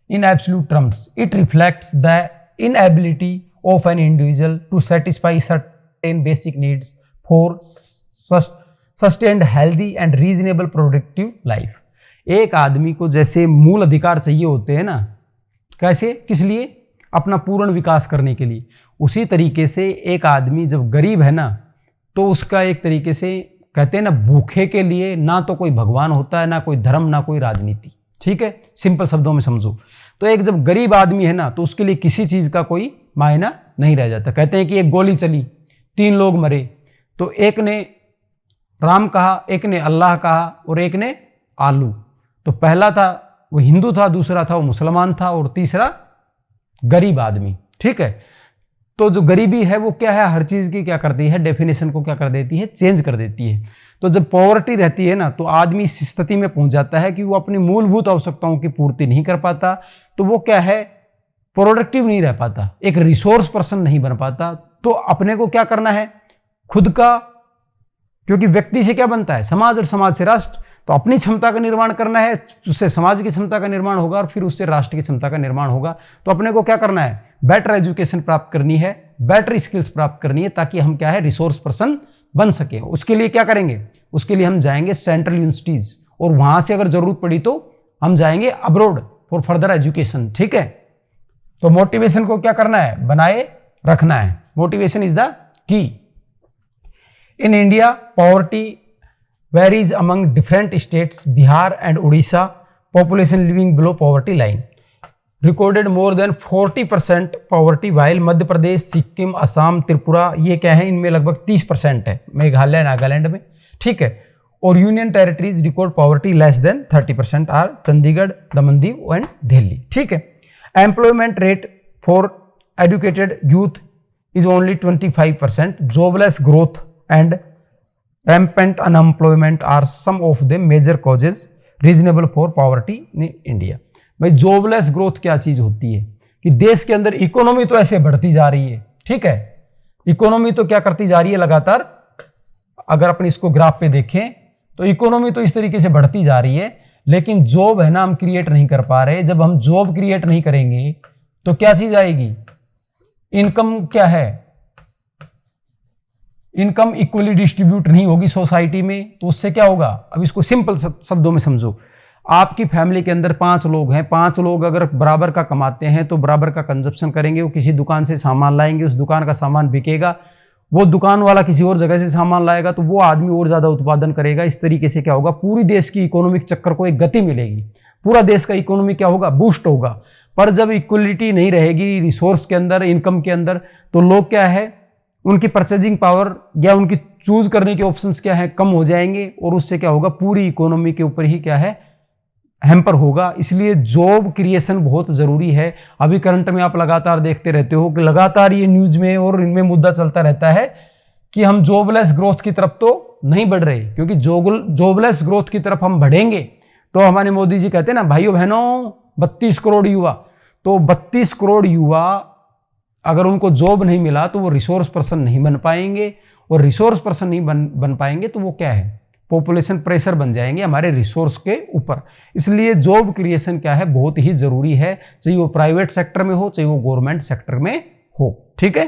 In absolute terms it reflects the inability of an individual to satisfy certain basic needs for sustained healthy and reasonable productive life. एक आदमी को जैसे मूल अधिकार चाहिए होते हैं ना, कैसे? किस लिए? अपना पूर्ण विकास करने के लिए। उसी तरीके से एक आदमी जब गरीब है ना, तो उसका एक तरीके से कहते हैं ना, भूखे के लिए ना तो कोई भगवान होता है, ना कोई धर्म, ना कोई राजनीति। ठीक है। सिंपल शब्दों में समझो तो एक जब गरीब आदमी है ना, तो उसके लिए किसी चीज का कोई मायना नहीं रह जाता। कहते हैं कि एक गोली चली, 3 लोग मरे, तो एक ने राम कहा, एक ने अल्लाह कहा और एक ने आलू। तो पहला था वो हिंदू था, दूसरा था वो मुसलमान था, और तीसरा गरीब आदमी। ठीक है। तो जो गरीबी है वो क्या है? हर चीज की क्या करती है? डेफिनेशन को क्या कर देती है? चेंज कर देती है। तो जब पॉवर्टी रहती है ना, तो आदमी इस स्थिति में पहुंच जाता है कि वो अपनी मूलभूत आवश्यकताओं की पूर्ति नहीं कर पाता, तो वो क्या है? प्रोडक्टिव नहीं रह पाता, एक रिसोर्स पर्सन नहीं बन पाता। तो अपने को क्या करना है? खुद का, क्योंकि व्यक्ति से क्या बनता है? समाज, और समाज से राष्ट्र। तो अपनी क्षमता का निर्माण करना है, उससे समाज की क्षमता का निर्माण होगा, और फिर उससे राष्ट्र की क्षमता का निर्माण होगा। तो अपने को क्या करना है? बेटर एजुकेशन प्राप्त करनी है, बेटर स्किल्स प्राप्त करनी है, ताकि हम क्या है? रिसोर्स पर्सन बन सके। उसके लिए क्या करेंगे? उसके लिए हम जाएंगे सेंट्रल यूनिवर्सिटीज, और वहां से अगर जरूरत पड़ी तो हम जाएंगे अब्रॉड फॉर फर्दर एजुकेशन। ठीक है। तो मोटिवेशन को क्या करना है? बनाए रखना है। Motivation is the key. In India poverty varies among different states. Bihar and Odisha population living below poverty line recorded more than 40% poverty, while Madhya Pradesh, Sikkim, Assam, Tripura ये क्या है? इनमें लगभग 30% है, मेघालय, नागालैंड में। ठीक है। और union territories record poverty less than 30% are Chandigarh, Daman Diu and Delhi. ठीक है। Employment rate for educated youth is only 25%. Jobless growth and rampant unemployment are some of the major causes reasonable for poverty in India. भाई jobless growth क्या चीज होती है? कि देश के अंदर इकोनॉमी तो ऐसे बढ़ती जा रही है। ठीक है। इकोनॉमी तो क्या करती जा रही है? लगातार अगर अपन इसको ग्राफ पे देखें तो इकोनॉमी तो इस तरीके से बढ़ती जा रही है, लेकिन जॉब है ना हम क्रिएट नहीं कर पा रहे। जब हम जॉब क्रिएट नहीं करेंगे तो क्या चीज आएगी, इनकम क्या है, इनकम इक्वली डिस्ट्रीब्यूट नहीं होगी सोसाइटी में, तो उससे क्या होगा। अब इसको सिंपल शब्दों में समझो, आपकी फैमिली के अंदर 5 लोग हैं, 5 लोग अगर बराबर का कमाते हैं तो बराबर का कंजप्शन करेंगे। वो किसी दुकान से सामान लाएंगे, उस दुकान का सामान बिकेगा, वो दुकान वाला किसी और जगह से सामान लाएगा तो वो आदमी और ज्यादा उत्पादन करेगा। इस तरीके से क्या होगा, पूरी देश की इकोनॉमिक चक्कर को एक गति मिलेगी, पूरा देश का इकोनॉमी क्या होगा, बूस्ट होगा। पर जब इक्वलिटी नहीं रहेगी रिसोर्स के अंदर, इनकम के अंदर, तो लोग क्या है, उनकी परचेजिंग पावर या उनकी चूज करने के ऑप्शंस क्या है, कम हो जाएंगे, और उससे क्या होगा, पूरी इकोनॉमी के ऊपर ही क्या है, हैम्पर होगा। इसलिए जॉब क्रिएशन बहुत जरूरी है। अभी करंट में आप लगातार देखते रहते हो कि लगातार ये न्यूज में और इनमें मुद्दा चलता रहता है कि हम जॉबलेस ग्रोथ की तरफ तो नहीं बढ़ रहे, क्योंकि जॉबलेस ग्रोथ की तरफ हम बढ़ेंगे तो हमारे मोदी जी कहते हैं ना, भाइयों बहनों 32 करोड़ युवा, तो 32 करोड़ युवा अगर उनको जॉब नहीं मिला तो वो रिसोर्स पर्सन नहीं बन पाएंगे, और रिसोर्स पर्सन नहीं बन पाएंगे तो वो क्या है, पॉपुलेशन प्रेशर बन जाएंगे हमारे रिसोर्स के ऊपर। इसलिए जॉब क्रिएशन क्या है, बहुत ही जरूरी है, चाहे वो प्राइवेट सेक्टर में हो, चाहे वो गवर्नमेंट सेक्टर में हो। ठीक है।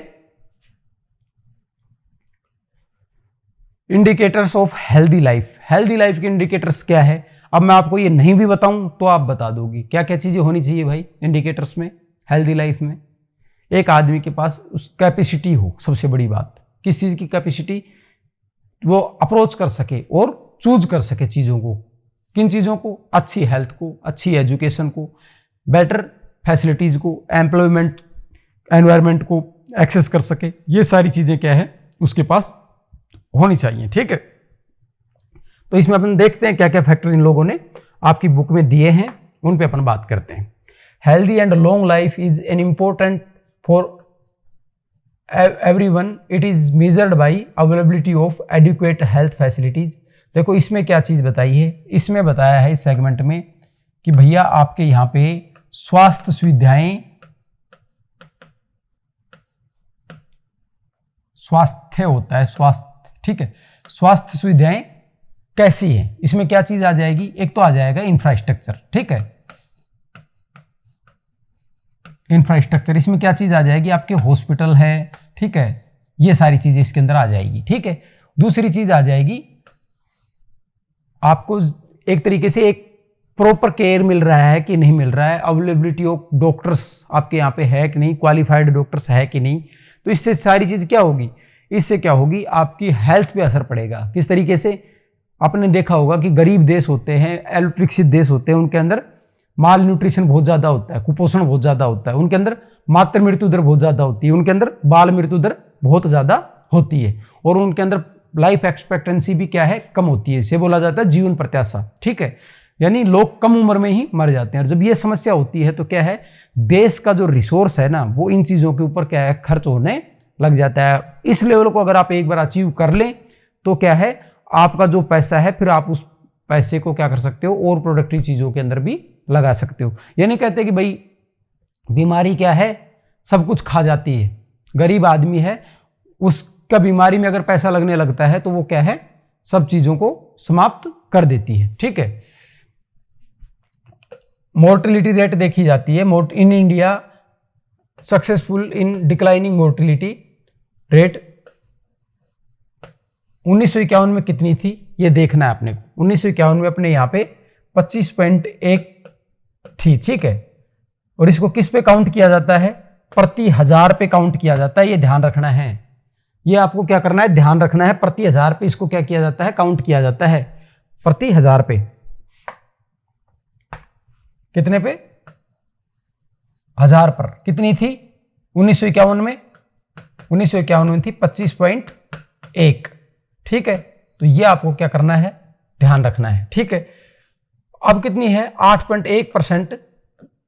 Indicators of healthy life, healthy life के इंडिकेटर्स क्या है। अब मैं आपको ये नहीं भी बताऊं तो आप बता दोगे क्या क्या चीजें होनी चाहिए भाई इंडिकेटर्स में, हेल्दी लाइफ में। एक आदमी के पास उस कैपेसिटी हो, सबसे बड़ी बात, किस चीज की कैपेसिटी, वो अप्रोच कर सके और चूज कर सके चीज़ों को, किन चीज़ों को, अच्छी हेल्थ को, अच्छी एजुकेशन को, बेटर फैसिलिटीज़ को, एम्प्लॉयमेंट एनवायरनमेंट को एक्सेस कर सके। ये सारी चीज़ें क्या है उसके पास होनी चाहिए। ठीक है। तो इसमें अपन देखते हैं क्या क्या फैक्टर इन लोगों ने आपकी बुक में दिए हैं, उन पे अपन बात करते हैं। Healthy and long life is an important for everyone, it is measured by availability of adequate health facilities। देखो इसमें क्या चीज बताई है, इसमें बताया है इस सेगमेंट में कि भैया आपके यहाँ पे स्वास्थ्य सुविधाएं, स्वास्थ्य होता है स्वास्थ्य, ठीक है, स्वास्थ्य सुविधाएं कैसी है, इसमें क्या चीज आ जाएगी, एक तो आ जाएगा इंफ्रास्ट्रक्चर। ठीक है, इंफ्रास्ट्रक्चर, इसमें क्या चीज आ जाएगी, आपके हॉस्पिटल है, ठीक है, ये सारी चीजें इसके अंदर आ जाएगी। ठीक है। दूसरी चीज आ जाएगी आपको एक तरीके से एक प्रॉपर केयर मिल रहा है कि नहीं मिल रहा है, अवेलेबिलिटी ऑफ डॉक्टर्स आपके यहाँ पे है कि नहीं, क्वालिफाइड डॉक्टर्स है कि नहीं। तो इससे सारी चीज क्या होगी, इससे क्या होगी, आपकी हेल्थ पे असर पड़ेगा। किस तरीके से, आपने देखा होगा कि गरीब देश होते हैं, अल्प विकसित देश होते हैं, उनके अंदर माल न्यूट्रिशन बहुत ज्यादा होता है, कुपोषण बहुत ज्यादा होता है, उनके अंदर मातृ मृत्यु दर बहुत ज्यादा होती है, उनके अंदर बाल मृत्यु दर बहुत ज्यादा होती है, और उनके अंदर लाइफ एक्सपेक्टेंसी भी क्या है, कम होती है। इसे बोला जाता है जीवन प्रत्याशा। ठीक है, यानी लोग कम उम्र में ही मर जाते हैं। और जब ये समस्या होती है तो क्या है, देश का जो रिसोर्स है ना, वो इन चीजों के ऊपर क्या है, खर्च होने लग जाता है। इस लेवल को अगर आप एक बार अचीव कर लें तो क्या है, आपका जो पैसा है फिर आप उस पैसे को क्या कर सकते हो, और प्रोडक्टिव चीजों के अंदर भी लगा सकते हो। ये नहीं कहते कि भाई बीमारी क्या है, सब कुछ खा जाती है, गरीब आदमी है उसका बीमारी में अगर पैसा लगने लगता है तो वो क्या है, सब चीजों को समाप्त कर देती है। ठीक है। मोर्टिलिटी रेट देखी जाती है, in India successful in declining mortality rate 1951 में कितनी थी ये देखना है अपने को। 1951 में अपने यहाँ पे 25.1 थी। ठीक है, और इसको किस पे काउंट किया जाता है, प्रति 1000 पे काउंट किया जाता है, ये ध्यान रखना है। ये आपको क्या करना है, ध्यान रखना है, प्रति 1000 पे इसको क्या किया जाता है, काउंट किया जाता है। प्रति 1000 पे कितने पे, 1000 पर कितनी थी 1951 में, 1951 में थी 25.1। ठीक है, तो ये आपको क्या करना है, ध्यान रखना है। ठीक है, अब कितनी है 8.1%,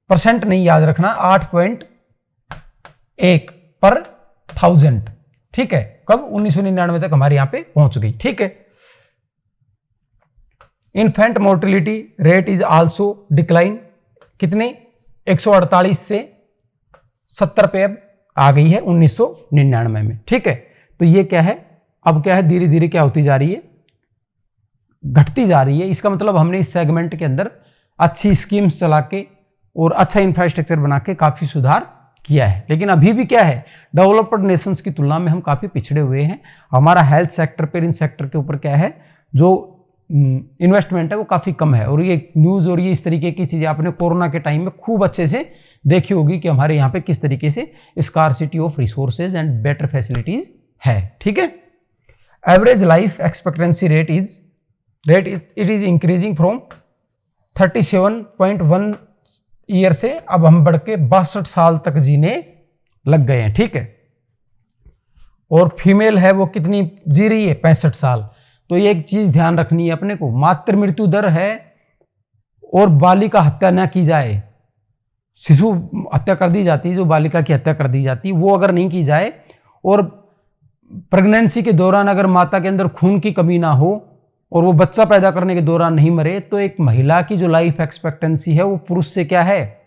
परसेंट नहीं याद रखना, 8.1 पर 1000। ठीक है, कब 1999 तक हमारे यहां पे पहुंच गई। ठीक है। Infant mortality rate is also decline, कितने 148 से 70 पे अब आ गई है 1999 में। ठीक है, तो ये क्या है, अब क्या है, धीरे धीरे क्या होती जा रही है, घटती जा रही है। इसका मतलब हमने इस सेगमेंट के अंदर अच्छी स्कीम्स चला के और अच्छा इंफ्रास्ट्रक्चर बना के काफ़ी सुधार किया है। लेकिन अभी भी क्या है, डेवलप्ड नेशंस की तुलना में हम काफ़ी पिछड़े हुए हैं। हमारा हेल्थ सेक्टर पर, इन सेक्टर के ऊपर क्या है, जो इन्वेस्टमेंट है वो काफ़ी कम है। और ये न्यूज़ और ये इस तरीके की चीज़ें आपने कोरोना के टाइम में खूब अच्छे से देखी होगी कि हमारे यहाँ पे किस तरीके से scarcity of resources and better facilities है। ठीक है। Average life expectancy rate it is increasing from 37.1 year से अब हम बढ़ के 62 साल तक जीने लग गए हैं। ठीक है। और फीमेल है वो कितनी जी रही है, 65 साल। तो ये एक चीज ध्यान रखनी है अपने को, मातृ मृत्यु दर है और बालिका हत्या ना की जाए, शिशु हत्या कर दी जाती है, जो बालिका की हत्या कर दी जाती है वो अगर नहीं की जाए, और प्रेगनेंसी के दौरान अगर माता के अंदर खून की कमी ना हो और वो बच्चा पैदा करने के दौरान नहीं मरे, तो एक महिला की जो लाइफ एक्सपेक्टेंसी है वो पुरुष से क्या है,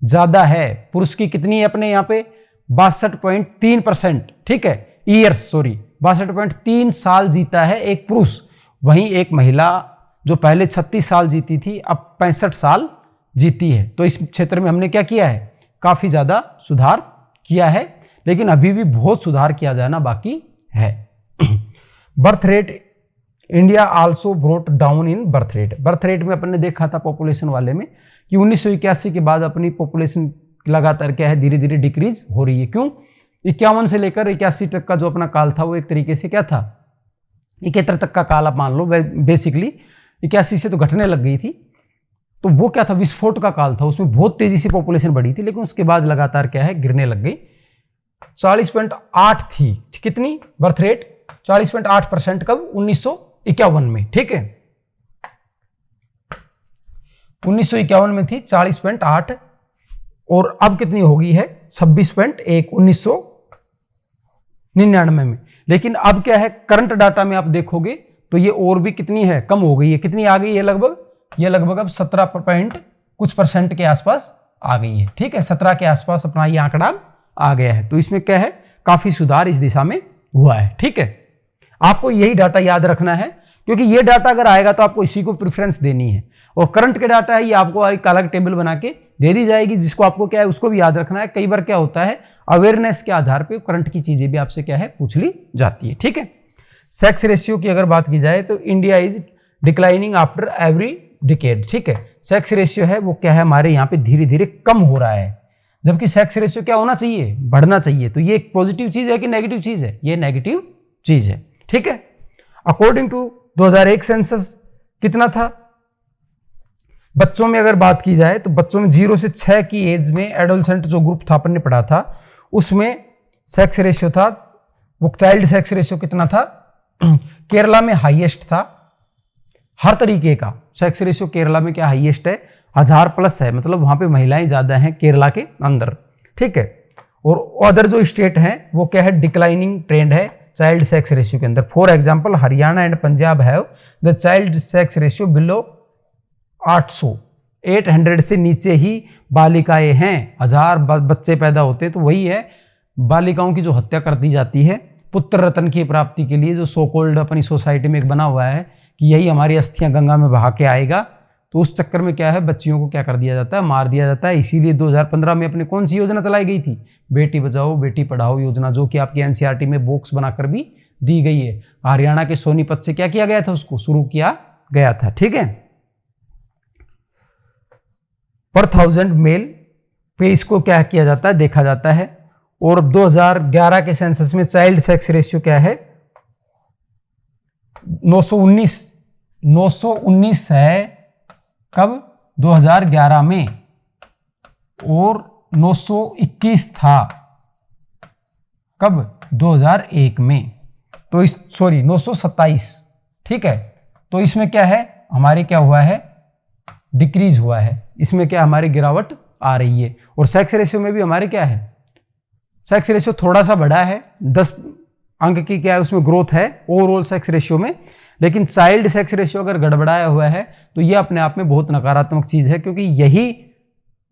ज्यादा है। पुरुष की कितनी है अपने यहाँ पे, 62.3%। ठीक है, ईयर्स, सॉरी, 62.3 साल जीता है एक पुरुष। वहीं एक महिला जो पहले 36 साल जीती थी अब 65 साल जीती है। तो इस क्षेत्र में हमने क्या किया है, काफी ज्यादा सुधार किया है, लेकिन अभी भी बहुत सुधार किया जाना बाकी है। Birth rate, India also brought down in birth rate. Birth rate में अपन ने देखा था पॉपुलेशन वाले में कि 1981 के बाद अपनी पॉपुलेशन लगातार क्या है, धीरे धीरे डिक्रीज हो रही है। क्यों, 51 से लेकर 81 तक का जो अपना काल था वो एक तरीके से क्या था, 71 तक का काल आप मान लो, बेसिकली 81 से तो घटने लग गई थी। तो वो क्या था, विस्फोट का काल था, उसमें बहुत तेजी से पॉपुलेशन बढ़ी थी, लेकिन उसके बाद लगातार क्या है, गिरने लग गई। 40.8 थी कितनी बर्थ रेट, 40.8% कब, 1951 में। ठीक है, 1951 में थी 40.8 और अब कितनी हो गई है, 26.1 1999 में। लेकिन अब क्या है, करंट डाटा में आप देखोगे तो ये और भी कितनी है, कम हो गई है। कितनी आ गई है, लगभग ये लगभग अब 17% के आसपास आ गई है। ठीक है, 17 के आसपास अपना ये आंकड़ा आ गया है। तो इसमें क्या है, काफी सुधार इस दिशा में हुआ है। ठीक है, आपको यही डाटा याद रखना है, क्योंकि ये डाटा अगर आएगा तो आपको इसी को प्रेफरेंस देनी है। और करंट के डाटा है ये आपको एक अलग टेबल बना के दे दी जाएगी, जिसको आपको क्या है उसको भी याद रखना है। कई बार क्या होता है, अवेयरनेस के आधार पे करंट की चीजें भी आपसे क्या है पूछ ली जाती है। ठीक है, सेक्स रेशियो की अगर बात की जाए तो India is declining after every decade. ठीक है, सेक्स रेशियो है वो क्या है, हमारे यहाँ पे धीरे धीरे कम हो रहा है, जबकि सेक्स रेशियो क्या होना चाहिए, बढ़ना चाहिए। तो ये एक पॉजिटिव चीज है कि नेगेटिव चीज है, ये नेगेटिव चीज है। ठीक है, अकॉर्डिंग टू 2001 सेंसस कितना था, बच्चों में अगर बात की जाए तो बच्चों में 0 से 6 की एज में एडोलसेंट जो ग्रुप था अपन ने पढ़ा था, उसमें सेक्स रेशियो था, वो चाइल्ड सेक्स रेशियो कितना था, केरला में हाईएस्ट था। हर तरीके का सेक्स रेशियो केरला में क्या हाईएस्ट है, 1000+ है, मतलब वहां पे महिलाएं ज्यादा हैं केरला के अंदर। ठीक है, और अदर जो स्टेट हैं वो क्या है, डिक्लाइनिंग ट्रेंड है चाइल्ड सेक्स रेशियो के अंदर। For example Haryana and Punjab have the child sex ratio below 800 से नीचे ही बालिकाएं हैं। 1000 बच्चे पैदा होते तो वही है, बालिकाओं की जो हत्या कर दी जाती है पुत्र रत्न की प्राप्ति के लिए, जो सो कॉल्ड अपनी सोसाइटी में एक बना हुआ है कि यही हमारी अस्थियां गंगा में बहा के आएगा। तो उस चक्कर में क्या है, बच्चियों को क्या कर दिया जाता है, मार दिया जाता है। इसीलिए 2015 में अपनी कौन सी योजना चलाई गई थी, बेटी बचाओ बेटी पढ़ाओ योजना, जो कि आपकी एनसीईआरटी में बॉक्स बनाकर भी दी गई है। हरियाणा के सोनीपत से क्या किया गया था, उसको शुरू किया गया था। ठीक है, पर 1000 मेल पे इसको क्या किया जाता है, देखा जाता है। और 2011 के सेंसस में चाइल्ड सेक्स रेशियो क्या है, 919 है कब, 2011 में, और 921 था कब, 2001 में। तो इस 927। ठीक है, तो इसमें क्या है, हमारे क्या हुआ है, डिक्रीज हुआ है, इसमें क्या हमारी गिरावट आ रही है। और सेक्स रेशियो में भी हमारे क्या है, सेक्स रेशियो थोड़ा सा बढ़ा है, 10 अंक की क्या है उसमें ग्रोथ है ओवरऑल सेक्स रेशियो में। लेकिन चाइल्ड सेक्स रेशियो अगर गड़बड़ाया हुआ है तो यह अपने आप में बहुत नकारात्मक चीज है, क्योंकि यही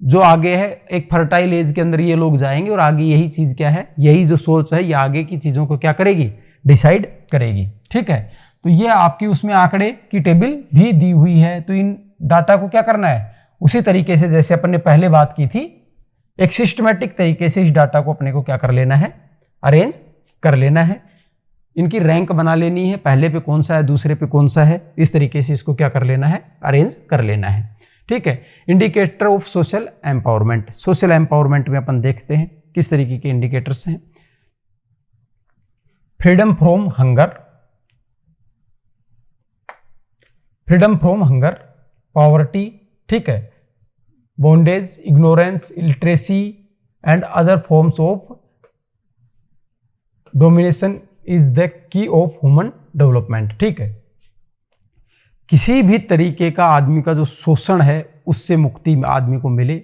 जो आगे है एक फर्टाइल एज के अंदर ये लोग जाएंगे और आगे यही चीज क्या है, यही जो सोच है ये आगे की चीजों को क्या करेगी, डिसाइड करेगी। ठीक है, तो ये आपकी उसमें आंकड़े की टेबल भी दी हुई है। तो इन डाटा को क्या करना है, उसी तरीके से जैसे अपन ने पहले बात की थी, एक सिस्टमेटिक तरीके से इस डाटा को अपने को क्या कर लेना है, अरेंज कर लेना है। इनकी रैंक बना लेनी है, पहले पे कौन सा है, दूसरे पे कौन सा है, इस तरीके से इसको क्या कर लेना है, अरेंज कर लेना है। ठीक है, indicator of social empowerment. Social empowerment में अपन देखते हैं किस तरीके के इंडिकेटर्स हैं। Freedom from hunger, freedom from hunger, poverty, ठीक है, bondage, ignorance, illiteracy and other forms of domination is the key of human development. ठीक है, किसी भी तरीके का आदमी का जो शोषण है उससे मुक्ति आदमी को मिले।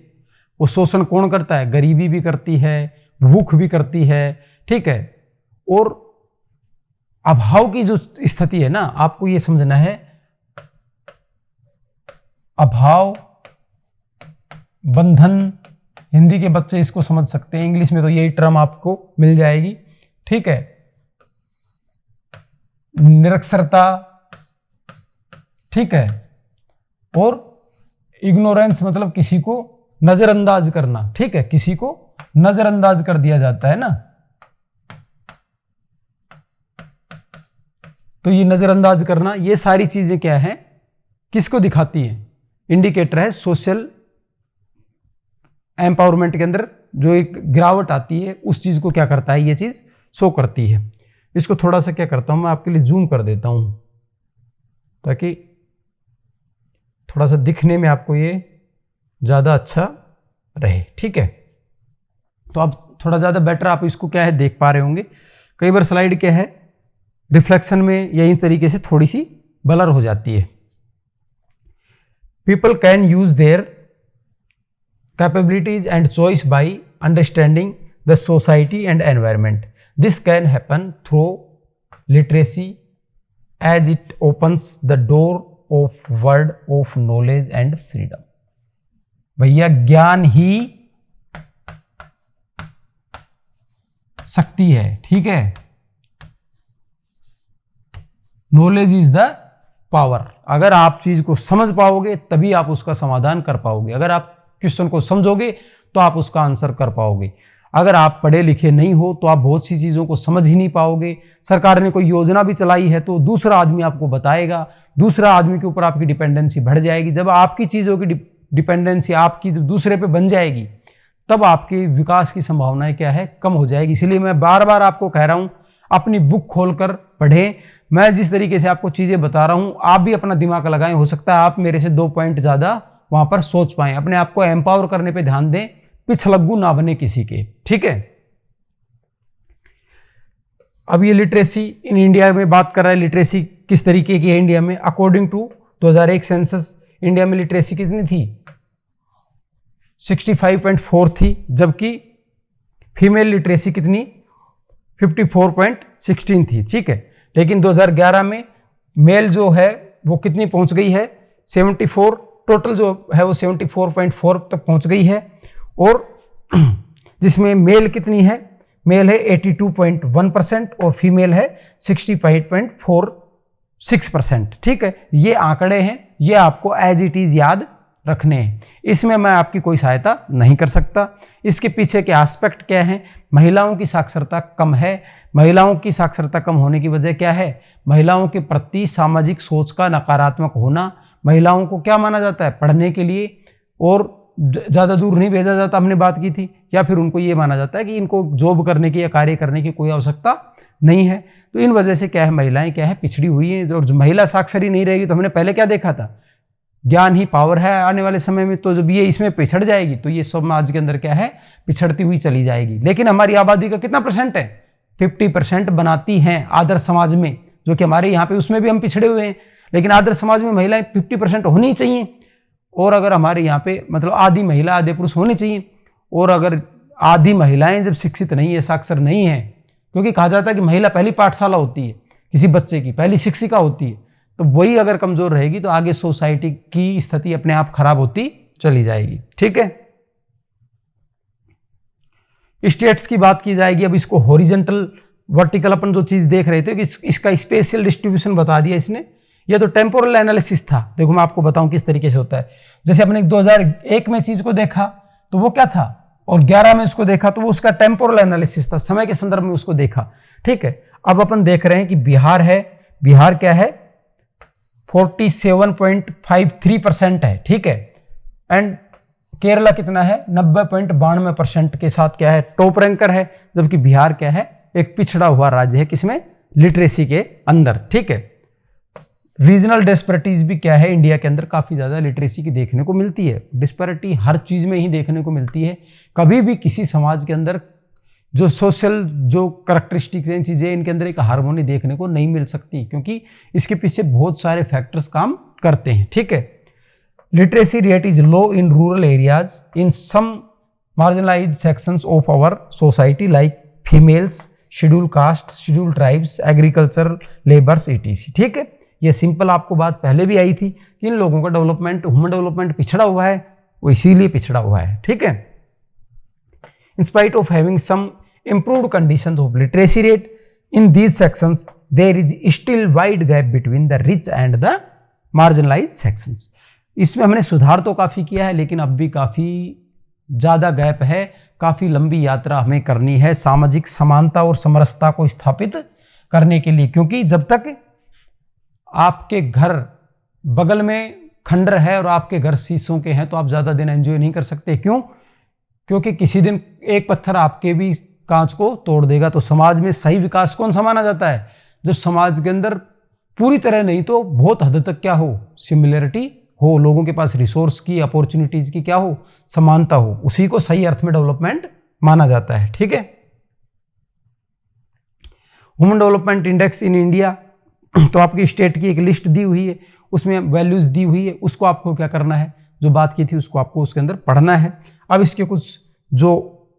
वो शोषण कौन करता है, गरीबी भी करती है, भूख भी करती है। ठीक है, और अभाव की जो स्थिति है ना, आपको ये समझना है, अभाव बंधन, हिंदी के बच्चे इसको समझ सकते हैं, इंग्लिश में तो यही टर्म आपको मिल जाएगी। ठीक है, निरक्षरता, ठीक है, और इग्नोरेंस मतलब किसी को नजरअंदाज करना। ठीक है, किसी को नजरअंदाज कर दिया जाता है ना, तो ये नजरअंदाज करना, ये सारी चीजें क्या है, किसको दिखाती है, इंडिकेटर है सोशल एम्पावरमेंट के अंदर जो एक गिरावट आती है उस चीज को क्या करता है, ये चीज शो करती है। इसको थोड़ा सा क्या करता हूं मैं आपके लिए जूम कर देता हूं ताकि थोड़ा सा दिखने में आपको ये ज्यादा अच्छा रहे। ठीक है, तो आप थोड़ा ज्यादा बेटर आप इसको क्या है देख पा रहे होंगे। कई बार स्लाइड क्या है रिफ्लेक्शन में यही तरीके से थोड़ी सी ब्लर हो जाती है। People can use their capabilities and choice by understanding the society and environment. This can happen through literacy as it opens the door of word of knowledge and freedom. भैया ज्ञान ही शक्ति है। ठीक है, नॉलेज इज द पावर। अगर आप चीज को समझ पाओगे तभी आप उसका समाधान कर पाओगे। अगर आप क्वेश्चन को समझोगे तो आप उसका आंसर कर पाओगे। अगर आप पढ़े लिखे नहीं हो तो आप बहुत सी चीजों को समझ ही नहीं पाओगे। सरकार ने कोई योजना भी चलाई है तो दूसरा आदमी आपको बताएगा, दूसरा आदमी के ऊपर आपकी डिपेंडेंसी बढ़ जाएगी। जब आपकी चीजों की डिपेंडेंसी आपकी दूसरे पे बन जाएगी तब आपके विकास की संभावनाएं क्या है, कम हो जाएगी। इसलिए मैं बार बार आपको कह रहा हूं अपनी बुक खोलकर पढ़ें। मैं जिस तरीके से आपको चीजें बता रहा हूं आप भी अपना दिमाग लगाएं। हो सकता है आप मेरे से 2 पॉइंट ज्यादा वहां पर सोच पाएं। अपने आप को एम्पावर करने पे ध्यान दें, पिछलग्गू ना बने किसी के। ठीक है, अब ये लिटरेसी इन इंडिया में बात कर रहा है। लिटरेसी किस तरीके की है इंडिया में? अकॉर्डिंग टू 2001 सेंसस इंडिया में लिटरेसी कितनी थी? 65.4 थी, जबकि फीमेल लिटरेसी कितनी? 54.16 थी। ठीक है, लेकिन 2011 में मेल जो है वो कितनी पहुंच गई है? 74, टोटल जो है वो 74.4 तक पहुंच गई है। और जिसमें मेल कितनी है? मेल है 82.1% और फीमेल है 65.46%। ठीक है, ये आंकड़े हैं, ये आपको एज इट इज याद रखने हैं। इसमें मैं आपकी कोई सहायता नहीं कर सकता। इसके पीछे के एस्पेक्ट क्या है? महिलाओं की साक्षरता कम है। महिलाओं की साक्षरता कम होने की वजह क्या है? महिलाओं के प्रति सामाजिक सोच का नकारात्मक होना। महिलाओं को क्या माना जाता है? पढ़ने के लिए और ज़्यादा दूर नहीं भेजा जाता, हमने बात की थी। या फिर उनको ये माना जाता है कि इनको जॉब करने की या कार्य करने की कोई आवश्यकता नहीं है। तो इन वजह से क्या है, महिलाएं क्या है, पिछड़ी हुई हैं। और महिला साक्षर ही नहीं रहेगी तो हमने पहले क्या देखा था? ज्ञान ही पावर है। आने वाले समय में तो जब ये इसमें पिछड़ जाएगी तो ये समाज के अंदर क्या है, पिछड़ती हुई चली जाएगी। लेकिन हमारी आबादी का कितना परसेंट है? 50% बनाती हैं आदर्श समाज में, जो कि हमारे यहाँ पे उसमें भी हम पिछड़े हुए हैं। लेकिन आदर्श समाज में महिलाएं 50% होनी चाहिए। और अगर हमारे यहाँ पे मतलब आधी महिला आधे पुरुष होने चाहिए। और अगर आधी महिलाएं जब शिक्षित नहीं है, साक्षर नहीं है, क्योंकि कहा जाता है कि महिला पहली पाठशाला होती है, किसी बच्चे की पहली शिक्षिका होती है, तो वही अगर कमजोर रहेगी तो आगे सोसाइटी की स्थिति अपने आप खराब होती चली जाएगी। ठीक है, स्टेट्स की बात की जाएगी। अब इसको हॉरिजेंटल वर्टिकल अपन जो चीज देख रहे थे कि इसका स्पेशियल डिस्ट्रीब्यूशन बता दिया इसने। ये तो टेम्पोरल एनालिसिस था। देखो मैं आपको बताऊं किस तरीके से होता है। जैसे अपने 2001 में चीज को देखा तो वो क्या था, और 11 में उसको देखा तो वो उसका टेम्पोरल एनालिसिस था, समय के संदर्भ में उसको देखा। ठीक है, अब अपन देख रहे हैं कि बिहार है, बिहार क्या है 47.53% है। ठीक है, एंड केरला कितना है 90.92% के साथ क्या है टॉप रैंकर है, जबकि बिहार क्या है एक पिछड़ा हुआ राज्य है, किसमें, लिटरेसी के अंदर। ठीक है, रीजनल डिस्पैरिटीज भी क्या है इंडिया के अंदर काफी ज्यादा लिटरेसी की देखने को मिलती है। डिस्पैरिटी हर चीज में ही देखने को मिलती है। कभी भी किसी समाज के अंदर जो सोशल जो करैक्टरिस्टिक्स हैं चीजें, इनके अंदर एक हार्मोनी देखने को नहीं मिल सकती, क्योंकि इसके पीछे बहुत सारे फैक्टर्स काम करते हैं। ठीक है, literacy rate is low in rural areas in some marginalised sections of our society like females, schedule caste, schedule tribes, agriculture labours etc। ठीक है, ये सिंपल आपको बात पहले भी आई थी कि इन लोगों का डेवलपमेंट, ह्यूमन डेवलपमेंट पिछड़ा हुआ है, वो इसीलिए पिछड़ा हुआ है। ठीक है, in spite of having some improved conditions of literacy rate in these sections, there is still wide gap between the rich and the marginalized sections। इसमें हमने सुधार तो काफी किया है, लेकिन अब भी काफी ज्यादा गैप है, काफी लंबी यात्रा हमें करनी है सामाजिक समानता और समरसता को स्थापित करने के लिए। क्योंकि जब तक आपके घर बगल में खंडर है और आपके घर शीशों के हैं तो आप ज्यादा दिन एंजॉय नहीं कर सकते। क्यों? क्योंकि किसी दिन एक पत्थर आपके भी कांच को तोड़ देगा। तो समाज में सही विकास कौन सा माना जाता है? जब समाज के अंदर पूरी तरह नहीं तो बहुत हद तक क्या हो, सिमिलरिटी हो, लोगों के पास रिसोर्स की, अपॉर्चुनिटीज की क्या हो, समानता हो, उसी को सही अर्थ में डेवलपमेंट माना जाता है। ठीक है, human development index in India, तो आपकी स्टेट की एक लिस्ट दी हुई है, उसमें वैल्यूज दी हुई है, उसको आपको क्या करना है, जो बात की थी उसको आपको उसके अंदर पढ़ना है। अब इसके कुछ जो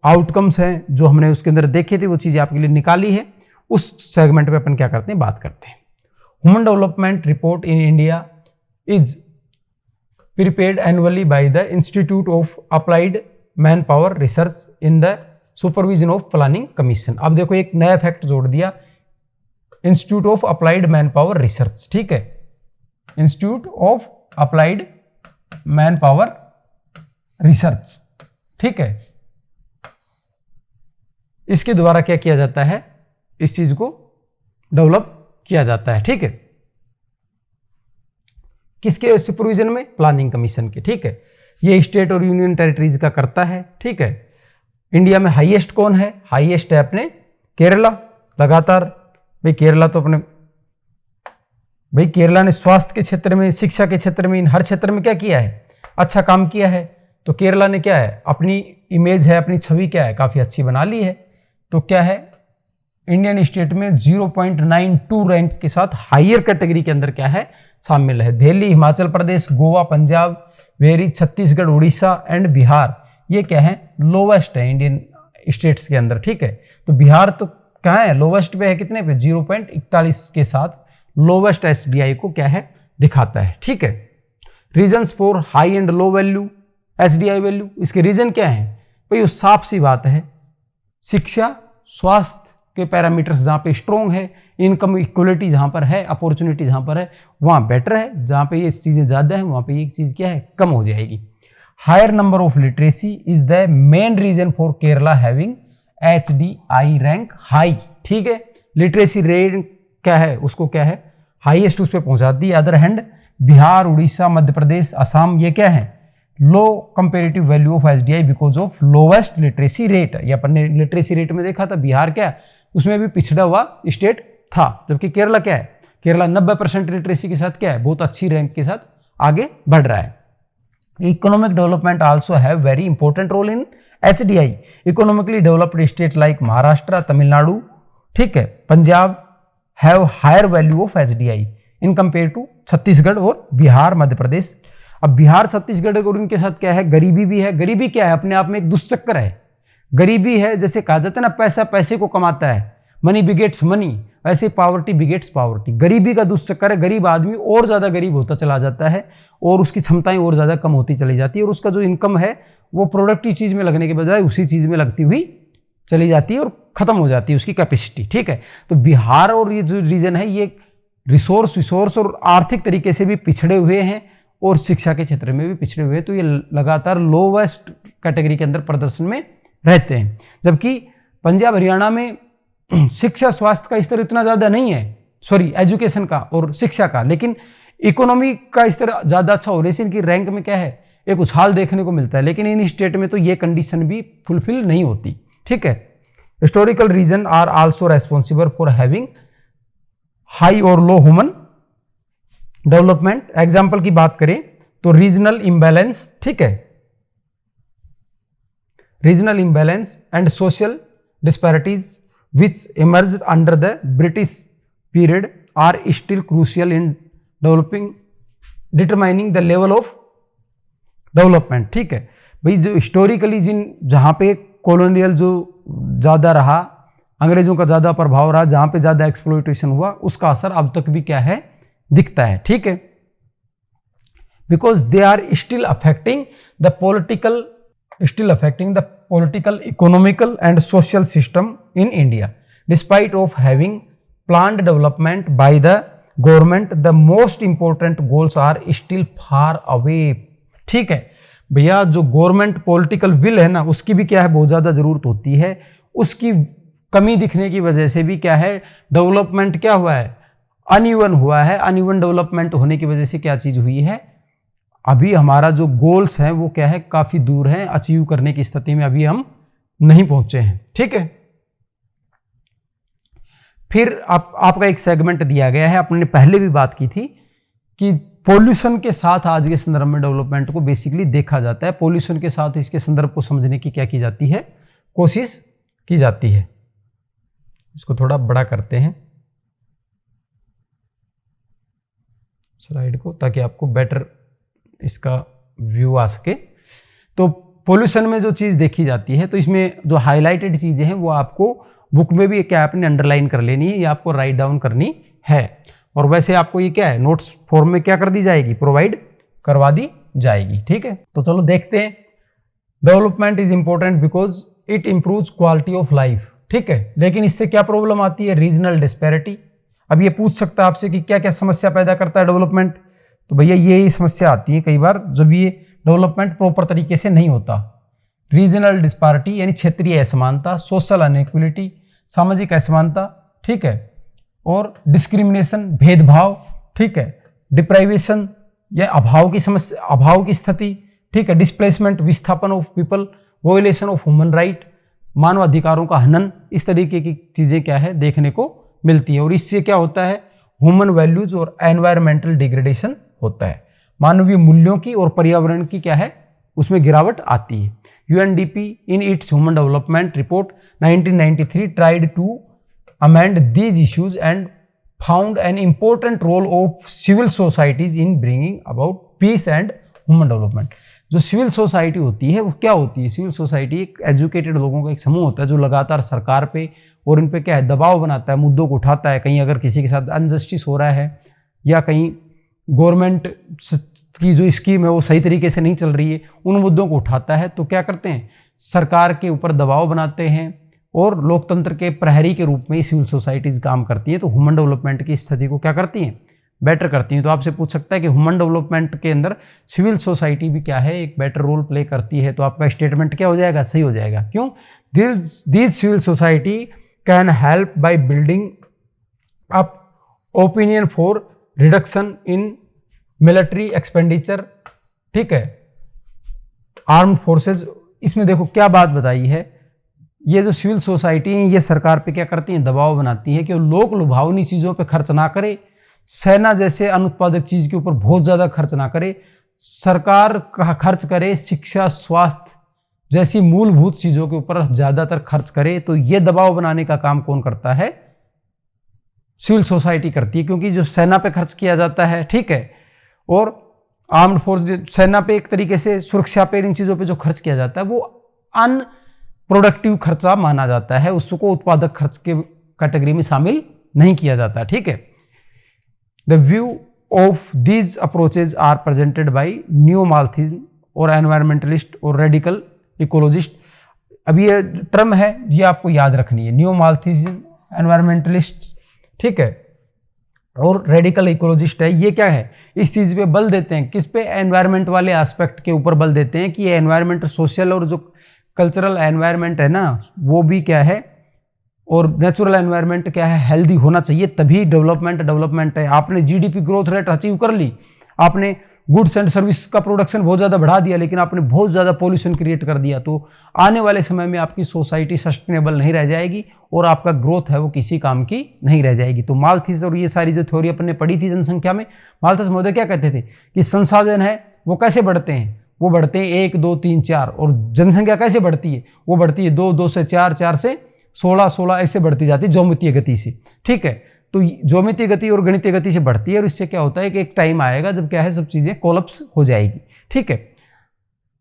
आउटकम्स हैं जो हमने उसके अंदर देखे थे वो चीज़ें आपके लिए निकाली है, उस सेगमेंट पे अपन क्या करते हैं, बात करते हैं। Human development report in India is prepared annually by the institute of applied man power research in the supervision of planning commission. अब देखो एक नया फैक्ट जोड़ दिया, institute of applied man power research. ठीक है, institute of applied man power research. ठीक है, इसके द्वारा क्या किया जाता है, इस चीज को डेवलप किया जाता है। ठीक है, किसके सुपरविजन में, प्लानिंग कमीशन के। ठीक है, ये स्टेट और यूनियन टेरिटरीज का करता है। ठीक है, इंडिया में हाईएस्ट कौन है, हाईएस्ट है अपने केरला। लगातार भाई केरला तो अपने भाई केरला ने स्वास्थ्य के क्षेत्र में, शिक्षा के क्षेत्र में, इन हर क्षेत्र में क्या किया है, अच्छा काम किया है। तो केरला ने क्या है, अपनी इमेज है, अपनी छवि क्या है, काफी अच्छी बना ली है। तो क्या है, इंडियन स्टेट में 0.92 रैंक के साथ हायर कैटेगरी के अंदर क्या है, शामिल है। दिल्ली, हिमाचल प्रदेश, गोवा, पंजाब, वेरी, छत्तीसगढ़, उड़ीसा एंड बिहार, ये क्या है, लोवेस्ट है इंडियन स्टेट्स के अंदर। ठीक है, तो बिहार तो कहाँ है, लोवेस्ट पे है, कितने पे, 0.41 के साथ लोवेस्ट एसडीआई को क्या है, दिखाता है। ठीक है, reasons for high and low value SDI value, इसके रीजन क्या है भाई, वो साफ सी बात है, शिक्षा, स्वास्थ्य के पैरामीटर्स जहाँ पे स्ट्रॉन्ग है, इनकम इक्वलिटी जहाँ पर है, अपॉर्चुनिटी जहाँ पर है वहाँ बेटर है, जहाँ पे ये चीज़ें ज़्यादा है वहाँ पे ये चीज़ क्या है, कम हो जाएगी। Higher number of literacy is the main reason for Kerala having HDI rank high. ठीक है, लिटरेसी रेट क्या है, उसको क्या है, हाईएस्ट उस पर पहुंचा दी। अदर हैंड बिहार, उड़ीसा, मध्य प्रदेश, असम, ये क्या है, low comparative value of SDI because of lowest literacy rate. ये अपन ने लिटरेसी रेट में देखा था, बिहार क्या है, उसमें भी पिछड़ा हुआ स्टेट था, जबकि केरला क्या है, केरला 90% लिटरेसी के साथ क्या है, बहुत अच्छी रैंक के साथ आगे बढ़ रहा है। Economic development also have very important role in HDI. Economically developed state like Maharashtra, Tamil Nadu, ठीक है, Punjab have higher value of HDI in compare to Chhattisgarh और बिहार, मध्य प्रदेश। अब बिहार, छत्तीसगढ़ और इनके साथ क्या है, गरीबी भी है। गरीबी क्या है, अपने आप में एक दुष्चक्र है। गरीबी है, जैसे कहा जाता है ना, पैसा पैसे को कमाता है, मनी बिगेट्स मनी, वैसे पावर्टी बिगेट्स पावर्टी। गरीबी का दुष्चक्र है, गरीब आदमी और ज्यादा गरीब होता चला जाता है और उसकी क्षमताएं और ज्यादा कम होती चली जाती है और उसका जो इनकम है वो प्रोडक्टिव चीज में लगने के बजाय उसी चीज में लगती हुई चली जाती है और खत्म हो जाती है उसकी कैपेसिटी, ठीक है। तो बिहार और ये जो रीजन है ये रिसोर्स और आर्थिक तरीके से भी पिछड़े हुए हैं और शिक्षा के क्षेत्र में भी पिछड़े हुए हैं, तो ये लगातार लोवेस्ट कैटेगरी के अंदर प्रदर्शन में रहते हैं। जबकि पंजाब हरियाणा में शिक्षा स्वास्थ्य का स्तर इतना ज़्यादा नहीं है, सॉरी एजुकेशन का और शिक्षा का, लेकिन इकोनॉमी का स्तर ज़्यादा अच्छा होने से इनकी रैंक में क्या है एक उछाल देखने को मिलता है। लेकिन इन स्टेट में तो ये कंडीशन भी फुलफिल नहीं होती, ठीक है। Historical reason are also responsible for having high और लो ह्यूमन डेवलपमेंट। एग्जाम्पल की बात करें तो रीजनल इम्बैलेंस, ठीक है, regional imbalance and social disparities which emerged under the British period are still crucial in developing determining the level of development, ठीक है। भाई जो हिस्टोरिकली जहां पे कॉलोनियल जो ज़्यादा रहा, अंग्रेजों का ज़्यादा प्रभाव रहा, जहां पे ज़्यादा एक्सप्लॉइटेशन हुआ, उसका असर अब तक भी क्या है दिखता है, ठीक है। Because they are still affecting the political economical and social system in India despite of having planned development by the government, the most important goals are still far away, ठीक है। भैया जो गवर्नमेंट पॉलिटिकल विल है ना, उसकी भी क्या है बहुत ज़्यादा ज़रूरत होती है, उसकी कमी दिखने की वजह से भी क्या है डेवलपमेंट क्या हुआ है अनइवन हुआ है। अनइवन डेवलपमेंट होने की वजह से क्या चीज़ हुई है, अभी हमारा जो गोल्स हैं वो क्या है काफ़ी दूर हैं, अचीव करने की स्थिति में अभी हम नहीं पहुंचे हैं, ठीक है। फिर आपका एक सेगमेंट दिया गया है, अपने पहले भी बात की थी कि पॉल्यूशन के साथ आज के संदर्भ में डेवलपमेंट को बेसिकली देखा जाता है। पॉल्यूशन के साथ इसके संदर्भ को समझने की क्या की जाती है, कोशिश की जाती है। इसको थोड़ा बड़ा करते हैं स्लाइड को, ताकि आपको बेटर इसका व्यू आ सके। तो पॉल्यूशन में जो चीज़ देखी जाती है, तो इसमें जो हाईलाइटेड चीज़ें हैं वो आपको बुक में भी क्या आपने अंडरलाइन कर लेनी है, या आपको राइट डाउन करनी है। और वैसे आपको ये क्या है नोट्स फॉर्म में क्या कर दी जाएगी, प्रोवाइड करवा दी जाएगी, ठीक है। तो चलो देखते हैं। Development is important because it improves quality of life, ठीक है। लेकिन इससे क्या प्रॉब्लम आती है, रीजनल डिस्पैरिटी। अब ये पूछ सकता है आपसे कि क्या क्या समस्या पैदा करता है डेवलपमेंट, तो भैया ये समस्या आती है कई बार जब ये डेवलपमेंट प्रॉपर तरीके से नहीं होता। रीजनल डिस्पैरिटी यानी क्षेत्रीय असमानता, सोशल अनइक्वलिटी सामाजिक असमानता, ठीक है, और डिस्क्रिमिनेशन भेदभाव, ठीक है, डिप्राइवेशन या अभाव की समस्या, अभाव की स्थिति, ठीक है, डिस्प्लेसमेंट विस्थापन of people, violation of human right, मानव अधिकारों का हनन, इस तरीके की चीज़ें क्या है देखने को मिलती है। और इससे क्या होता है ह्यूमन वैल्यूज और एनवायरमेंटल डिग्रेडेशन होता है, मानवीय मूल्यों की और पर्यावरण की क्या है उसमें गिरावट आती है। UNDP in its human development report 1993 tried to amend these issues and found an important role of civil societies in bringing about peace and human development। जो सिविल सोसाइटी होती है वो क्या होती है, सिविल सोसाइटी एक एजुकेटेड लोगों का एक समूह होता है जो लगातार सरकार पे और इन पे क्या है दबाव बनाता है, मुद्दों को उठाता है। कहीं अगर किसी के साथ अनजस्टिस हो रहा है या कहीं गवर्नमेंट की जो स्कीम है वो सही तरीके से नहीं चल रही है, उन मुद्दों को उठाता है। तो क्या करते हैं सरकार के ऊपर दबाव बनाते हैं और लोकतंत्र के प्रहरी के रूप में सिविल सोसाइटीज काम करती हैं। तो ह्यूमन डेवलपमेंट की स्थिति को क्या करती हैं बेटर करती हैं। तो आपसे पूछ सकता है कि ह्यूमन डेवलपमेंट के अंदर सिविल सोसाइटी भी क्या है एक बेटर रोल प्ले करती है। तो आपका स्टेटमेंट क्या हो जाएगा, सही हो जाएगा। क्यों, this civil society can help by building up opinion for reduction in military expenditure, ठीक है, आर्म्ड फोर्सेज। इसमें देखो क्या बात बताई है, ये जो सिविल सोसाइटी है ये सरकार पे क्या करती है दबाव बनाती है कि वो लोक लुभावनी चीज़ों पे खर्च ना करे, सेना जैसे अनुत्पादक चीज़ के ऊपर बहुत ज़्यादा खर्च ना करे, सरकार का खर्च करे शिक्षा स्वास्थ्य जैसी मूलभूत चीज़ों के ऊपर ज़्यादातर खर्च करे। तो ये दबाव बनाने का काम कौन करता है, सिविल सोसाइटी करती है। क्योंकि जो सेना पे खर्च किया जाता है, ठीक है, और आर्म्ड फोर्स सेना पे एक तरीके से सुरक्षा पे इन चीज़ों पे जो खर्च किया जाता है वो अनप्रोडक्टिव खर्चा माना जाता है, उसको उत्पादक खर्च के कैटेगरी में शामिल नहीं किया जाता, ठीक है। The view of these approaches are presented by new Marxism और एनवायरमेंटलिस्ट और रेडिकल इकोलॉजिस्ट। अभी ये टर्म है, ये आपको याद रखनी है, न्यू माल्थीजियन एनवायरमेंटलिस्ट, ठीक है, और रेडिकल इकोलॉजिस्ट है। ये क्या है, इस चीज पे बल देते हैं, किस पे, एनवायरनमेंट वाले एस्पेक्ट के ऊपर बल देते हैं कि ये एनवायरनमेंट सोशल और जो कल्चरल एनवायरनमेंट है ना वो भी क्या है, और नेचुरल एनवायरनमेंट क्या है, हेल्दी होना चाहिए, तभी डेवलपमेंट है। आपने जीडीपी ग्रोथ रेट अचीव कर ली, आपने गुड्स एंड सर्विस का प्रोडक्शन बहुत ज़्यादा बढ़ा दिया, लेकिन आपने बहुत ज़्यादा पॉल्यूशन क्रिएट कर दिया, तो आने वाले समय में आपकी सोसाइटी सस्टेनेबल नहीं रह जाएगी और आपका ग्रोथ है वो किसी काम की नहीं रह जाएगी। तो माल्थस और ये सारी जो थ्योरी अपन ने पढ़ी थी जनसंख्या में, माल्थस महोदय क्या कहते थे कि संसाधन है वो कैसे बढ़ते हैं, वो बढ़ते हैं 1, 2, 3, 4, और जनसंख्या कैसे बढ़ती है, वो बढ़ती है 2, 2 से 4, 4 से 16, 16 ऐसे बढ़ती जाती है ज्योमितीय गति से, ठीक है। तो ज्योमितीय गति और गणितीय गति से बढ़ती है, और इससे क्या होता है कि एक टाइम आएगा जब क्या है सब चीजें कोलैप्स हो जाएगी, ठीक है।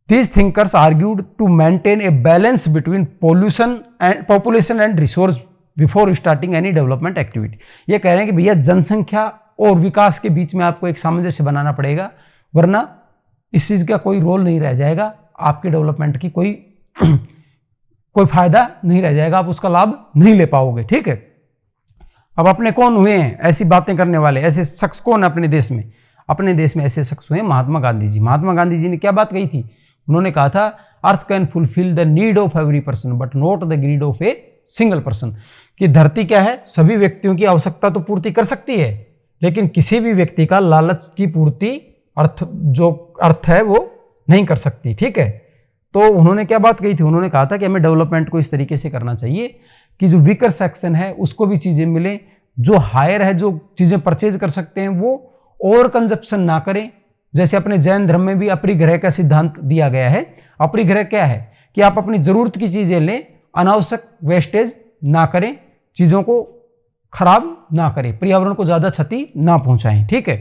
These thinkers argued to maintain a balance between population and resource before starting any development activity। ये कह रहे हैं कि भैया जनसंख्या और विकास के बीच में आपको एक सामंजस्य बनाना पड़ेगा, वरना इस चीज का कोई रोल नहीं रह जाएगा, आपके डेवलपमेंट की कोई फायदा नहीं रह जाएगा, आप उसका लाभ नहीं ले पाओगे, ठीक है। अब अपने कौन हुए हैं ऐसी बातें करने वाले, ऐसे शख्स कौन है अपने देश में? अपने देश में ऐसे शख्स हुए महात्मा गांधी जी। महात्मा गांधी जी ने क्या बात कही थी? उन्होंने कहा था earth can fulfil the need of every person but not the greed of a single person, कि धरती क्या है, सभी व्यक्तियों की आवश्यकता तो पूर्ति कर सकती है, लेकिन किसी भी व्यक्ति का लालच की पूर्ति अर्थ है वो नहीं कर सकती, ठीक है। तो उन्होंने क्या बात कही थी? उन्होंने कहा था कि हमें डेवलपमेंट को इस तरीके से करना चाहिए कि जो वीकर सेक्शन है उसको भी चीजें मिले, जो हायर है, जो चीजें परचेज कर सकते हैं वो ओवर कंजप्शन ना करें। जैसे अपने जैन धर्म में भी अपरिग्रह का सिद्धांत दिया गया है। अपरिग्रह क्या है कि आप अपनी जरूरत की चीजें लें, अनावश्यक वेस्टेज ना करें, चीजों को खराब ना करें, पर्यावरण को ज्यादा क्षति ना पहुंचाएं, ठीक है।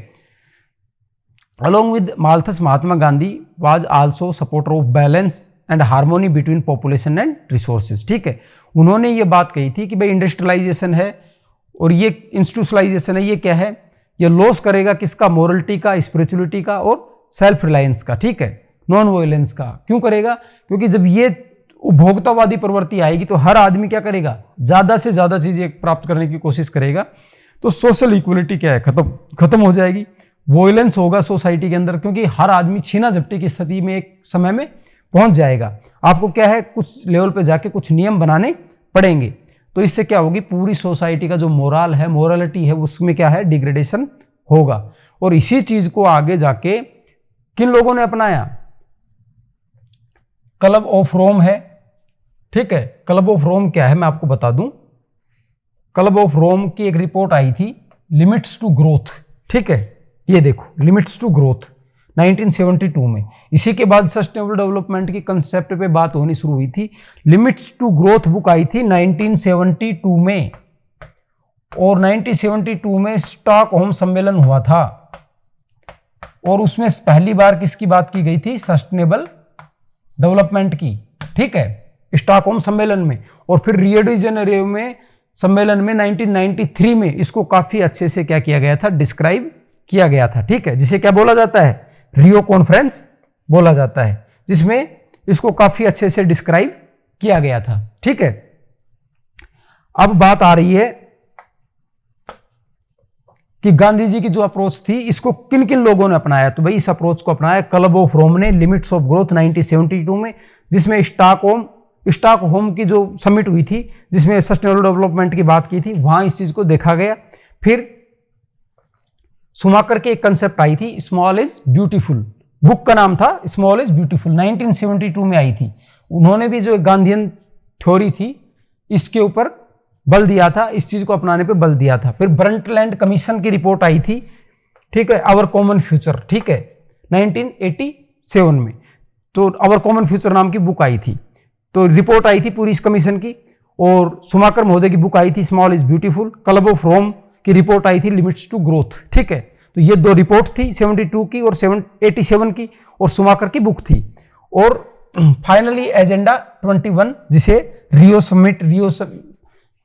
Along with Malthus, Mahatma Gandhi was also supporter of balance and harmony between population and resources, ठीक है। उन्होंने ये बात कही थी कि भाई इंडस्ट्रियलाइजेशन है और ये इंस्टीट्यूशनलाइजेशन है, ये क्या है, ये लॉस करेगा किसका, मोरलिटी का, स्पिरिचुअलिटी का और सेल्फ रिलायंस का, ठीक है, नॉन वायलेंस का। क्यों करेगा? क्योंकि जब ये उपभोक्तावादी प्रवृत्ति आएगी तो हर आदमी क्या करेगा, ज्यादा से ज्यादा चीजें प्राप्त करने की कोशिश करेगा, तो सोशल इक्वलिटी क्या है, खत्म हो जाएगी, वॉयलेंस होगा सोसाइटी के अंदर, क्योंकि हर आदमी छीना झपटी की स्थिति में एक समय में पहुंच जाएगा। आपको क्या है, कुछ लेवल पे जाके कुछ नियम बनाने पड़ेंगे, तो इससे क्या होगी, पूरी सोसाइटी का जो मोरल है, मोरालिटी है, उसमें क्या है, डिग्रेडेशन होगा। और इसी चीज को आगे जाके किन लोगों ने अपनाया? क्लब ऑफ रोम है, ठीक है। क्लब ऑफ रोम क्या है मैं आपको बता दूं। क्लब ऑफ रोम की एक रिपोर्ट आई थी, लिमिट्स टू ग्रोथ, ठीक है, ये देखो लिमिट्स टू ग्रोथ 1972 में। इसी के बाद सस्टेनेबल डेवलपमेंट की कंसेप्ट पे बात होनी शुरू हुई थी। लिमिट्स टू ग्रोथ बुक आई थी 1972 में, और 1972 में स्टॉकहोम सम्मेलन हुआ था, और उसमें पहली बार किसकी बात की गई थी? सस्टेनेबल डेवलपमेंट की, ठीक है, स्टॉकहोम सम्मेलन में। और फिर रियो डी जेनेरियो में सम्मेलन में 1993 में इसको काफी अच्छे से क्या किया गया था, डिस्क्राइब किया गया था, ठीक है, जिसे क्या बोला जाता है, रियो कॉन्फ्रेंस बोला जाता है, जिसमें इसको काफी अच्छे से डिस्क्राइब किया गया था, ठीक है। अब बात आ रही है कि गांधी जी की जो अप्रोच थी इसको किन किन लोगों ने अपनाया। तो भाई इस अप्रोच को अपनाया क्लब ऑफ रोम ने, लिमिट्स ऑफ ग्रोथ 1972 में, जिसमें स्टॉकहोम की जो समिट हुई थी जिसमें सस्टेनेबल डेवलपमेंट की बात की थी, वहां इस चीज को देखा गया। फिर सुमाकर की एक कंसेप्ट आई थी, स्मॉल इज ब्यूटीफुल, बुक का नाम था स्मॉल इज ब्यूटीफुल, 1972 में आई थी। उन्होंने भी जो गांधीयन थ्योरी थी इसके ऊपर बल दिया था, इस चीज को अपनाने पे बल दिया था। फिर ब्रंटलैंड कमीशन की रिपोर्ट आई थी, ठीक है, आवर कॉमन फ्यूचर, ठीक है, 1987 में। तो आवर कॉमन फ्यूचर नाम की बुक आई थी, तो रिपोर्ट आई थी पूरी इस कमीशन की। और सुमाकर महोदय की बुक आई थी small is beautiful, club of Rome की रिपोर्ट आई थी लिमिट्स टू ग्रोथ, ठीक है। तो ये दो रिपोर्ट थी 72 की और 87 की, और सुमाकर की बुक थी। और फाइनली एजेंडा 21, जिसे रियो समिट, रियो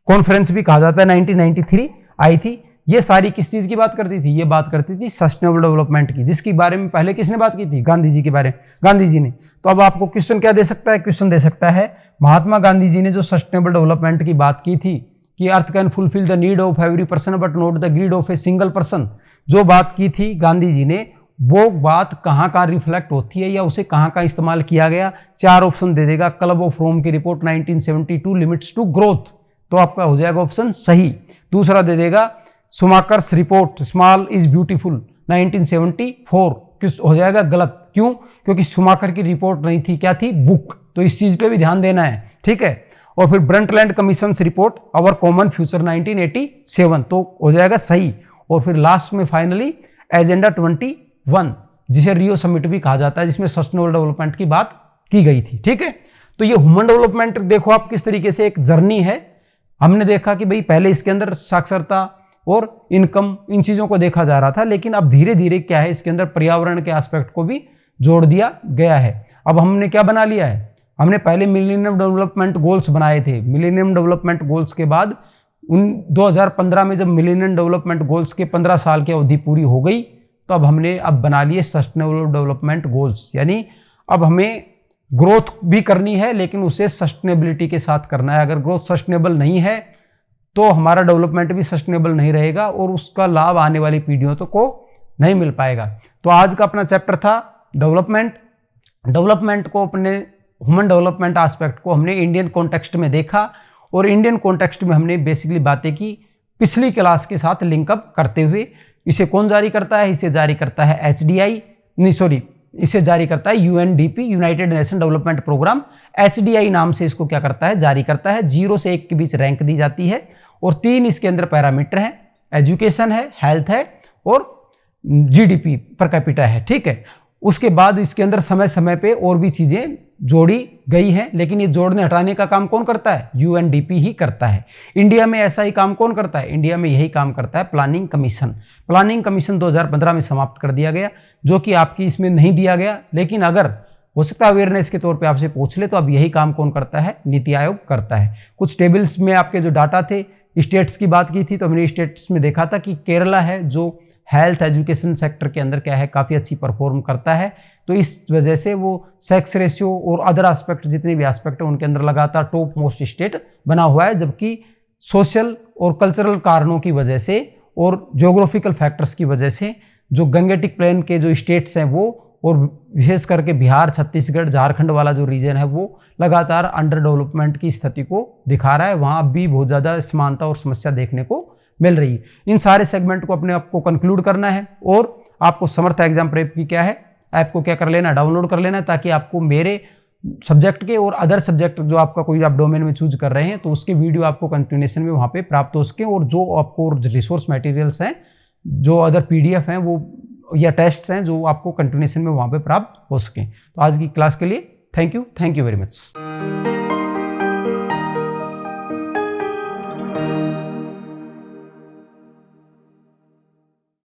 कॉन्फ्रेंस भी कहा जाता है, 1993 आई थी। ये सारी किस चीज की बात करती थी? ये बात करती थी सस्टेनेबल डेवलपमेंट की, जिसके बारे में पहले किसने बात की थी? गांधी जी के बारे में, गांधी जी ने। तो अब आपको क्वेश्चन क्या दे सकता है? क्वेश्चन दे सकता है महात्मा गांधी जी ने जो सस्टेनेबल डेवलपमेंट की बात की थी कि earth can fulfil the need of every person but not the greed of a single person, जो बात की थी गांधी जी ने, वो बात कहाँ कहाँ रिफ्लेक्ट होती है या उसे कहाँ कहाँ इस्तेमाल किया गया? 4 ऑप्शन दे देगा। क्लब ऑफ रोम की रिपोर्ट 1972 लिमिट्स टू ग्रोथ, तो आपका हो जाएगा ऑप्शन सही। दूसरा दे देगा शुमाकर्स रिपोर्ट स्मॉल इज ब्यूटीफुल 1974, किस हो जाएगा गलत। क्यों? क्योंकि शुमाकर की रिपोर्ट नहीं थी, क्या थी? बुक। तो इस चीज पे भी ध्यान देना है, ठीक है। और फिर ब्रंटलैंड कमीशन रिपोर्ट अवर कॉमन फ्यूचर 1987, तो हो जाएगा सही। और फिर लास्ट में फाइनली एजेंडा 21, जिसे रियो समिट भी कहा जाता है, जिसमें सस्टेनेबल डेवलपमेंट की बात की गई थी, ठीक है। तो ये ह्यूमन डेवलपमेंट देखो आप किस तरीके से एक जर्नी है। हमने देखा कि भाई पहले इसके अंदर साक्षरता और इनकम, इन चीजों को देखा जा रहा था, लेकिन अब धीरे धीरे क्या है, इसके अंदर पर्यावरण के एस्पेक्ट को भी जोड़ दिया गया है। अब हमने क्या बना लिया है, हमने पहले मिलेनियम डेवलपमेंट गोल्स बनाए थे। मिलेनियम डेवलपमेंट गोल्स के बाद 2015 में जब मिलेनियम डेवलपमेंट गोल्स के 15 साल की अवधि पूरी हो गई, तो अब हमने बना लिए सस्टेनेबल डेवलपमेंट गोल्स। यानी अब हमें ग्रोथ भी करनी है, लेकिन उसे सस्टेनेबिलिटी के साथ करना है। अगर ग्रोथ सस्टेनेबल नहीं है तो हमारा डेवलपमेंट भी सस्टेनेबल नहीं रहेगा और उसका लाभ आने वाली पीढ़ियों को नहीं मिल पाएगा। तो आज का अपना चैप्टर था डेवलपमेंट को, अपने ह्यूमन डेवलपमेंट एस्पेक्ट को हमने इंडियन कॉन्टेक्स्ट में देखा, और इंडियन कॉन्टेक्स्ट में हमने बेसिकली बातें की पिछली क्लास के साथ लिंकअप करते हुए। इसे कौन जारी करता है? इसे जारी करता है इसे जारी करता है UNDP, United Nation Development Programme. HDI नाम से इसको क्या करता है? जारी करता है। 0 से 1 के बीच रैंक दी जाती है, और 3 इसके अंदर पैरामीटर हैं, एजुकेशन है, हेल्थ है और GDP पर कैपिटा है, ठीक है। उसके बाद इसके अंदर समय समय पे और भी चीजें जोड़ी गई हैं, लेकिन ये जोड़ने हटाने का काम कौन करता है? UNDP ही करता है। इंडिया में ऐसा ही काम कौन करता है? इंडिया में यही काम करता है प्लानिंग कमीशन। प्लानिंग कमीशन 2015 में समाप्त कर दिया गया, जो कि आपकी इसमें नहीं दिया गया, लेकिन अगर हो सकता है अवेयरनेस के तौर पे आपसे पूछ ले, तो अब यही काम कौन करता है? नीति आयोग करता है। कुछ टेबल्स में आपके जो डाटा थे, स्टेट्स की बात की थी, तो हमने स्टेट्स में देखा था कि केरला है जो हेल्थ एजुकेशन सेक्टर के अंदर क्या है, काफ़ी अच्छी परफॉर्म करता है। तो इस वजह से वो सेक्स रेशियो और अदर एस्पेक्ट, जितने भी एस्पेक्ट है उनके अंदर लगातार टॉप मोस्ट स्टेट बना हुआ है। जबकि सोशल और कल्चरल कारणों की वजह से और ज्योग्राफिकल फैक्टर्स की वजह से जो गंगेटिक प्लेन के जो स्टेट्स हैं वो, और विशेष करके बिहार, छत्तीसगढ़, झारखंड वाला जो रीजन है, वो लगातार अंडर डेवलपमेंट की स्थिति को दिखा रहा है। वहाँ भी बहुत ज़्यादा समानता और समस्या देखने को मिल रही है। इन सारे सेगमेंट को अपने आप को कंक्लूड करना है, और आपको समर्थ एग्जाम प्रेप की क्या है, ऐप को क्या कर लेना, डाउनलोड कर लेना, ताकि आपको मेरे सब्जेक्ट के और अदर सब्जेक्ट जो आपका कोई आप डोमेन में चूज कर रहे हैं, तो उसके वीडियो आपको कंटिन्यूएशन में वहाँ पे प्राप्त हो सके, और जो आपको रिसोर्स मटेरियल्स हैं, जो अदर PDF हैं वो, या टेस्ट्स हैं, जो आपको कंटिन्यूएशन में वहाँ पे प्राप्त हो सकें। तो आज की क्लास के लिए थैंक यू वेरी मच।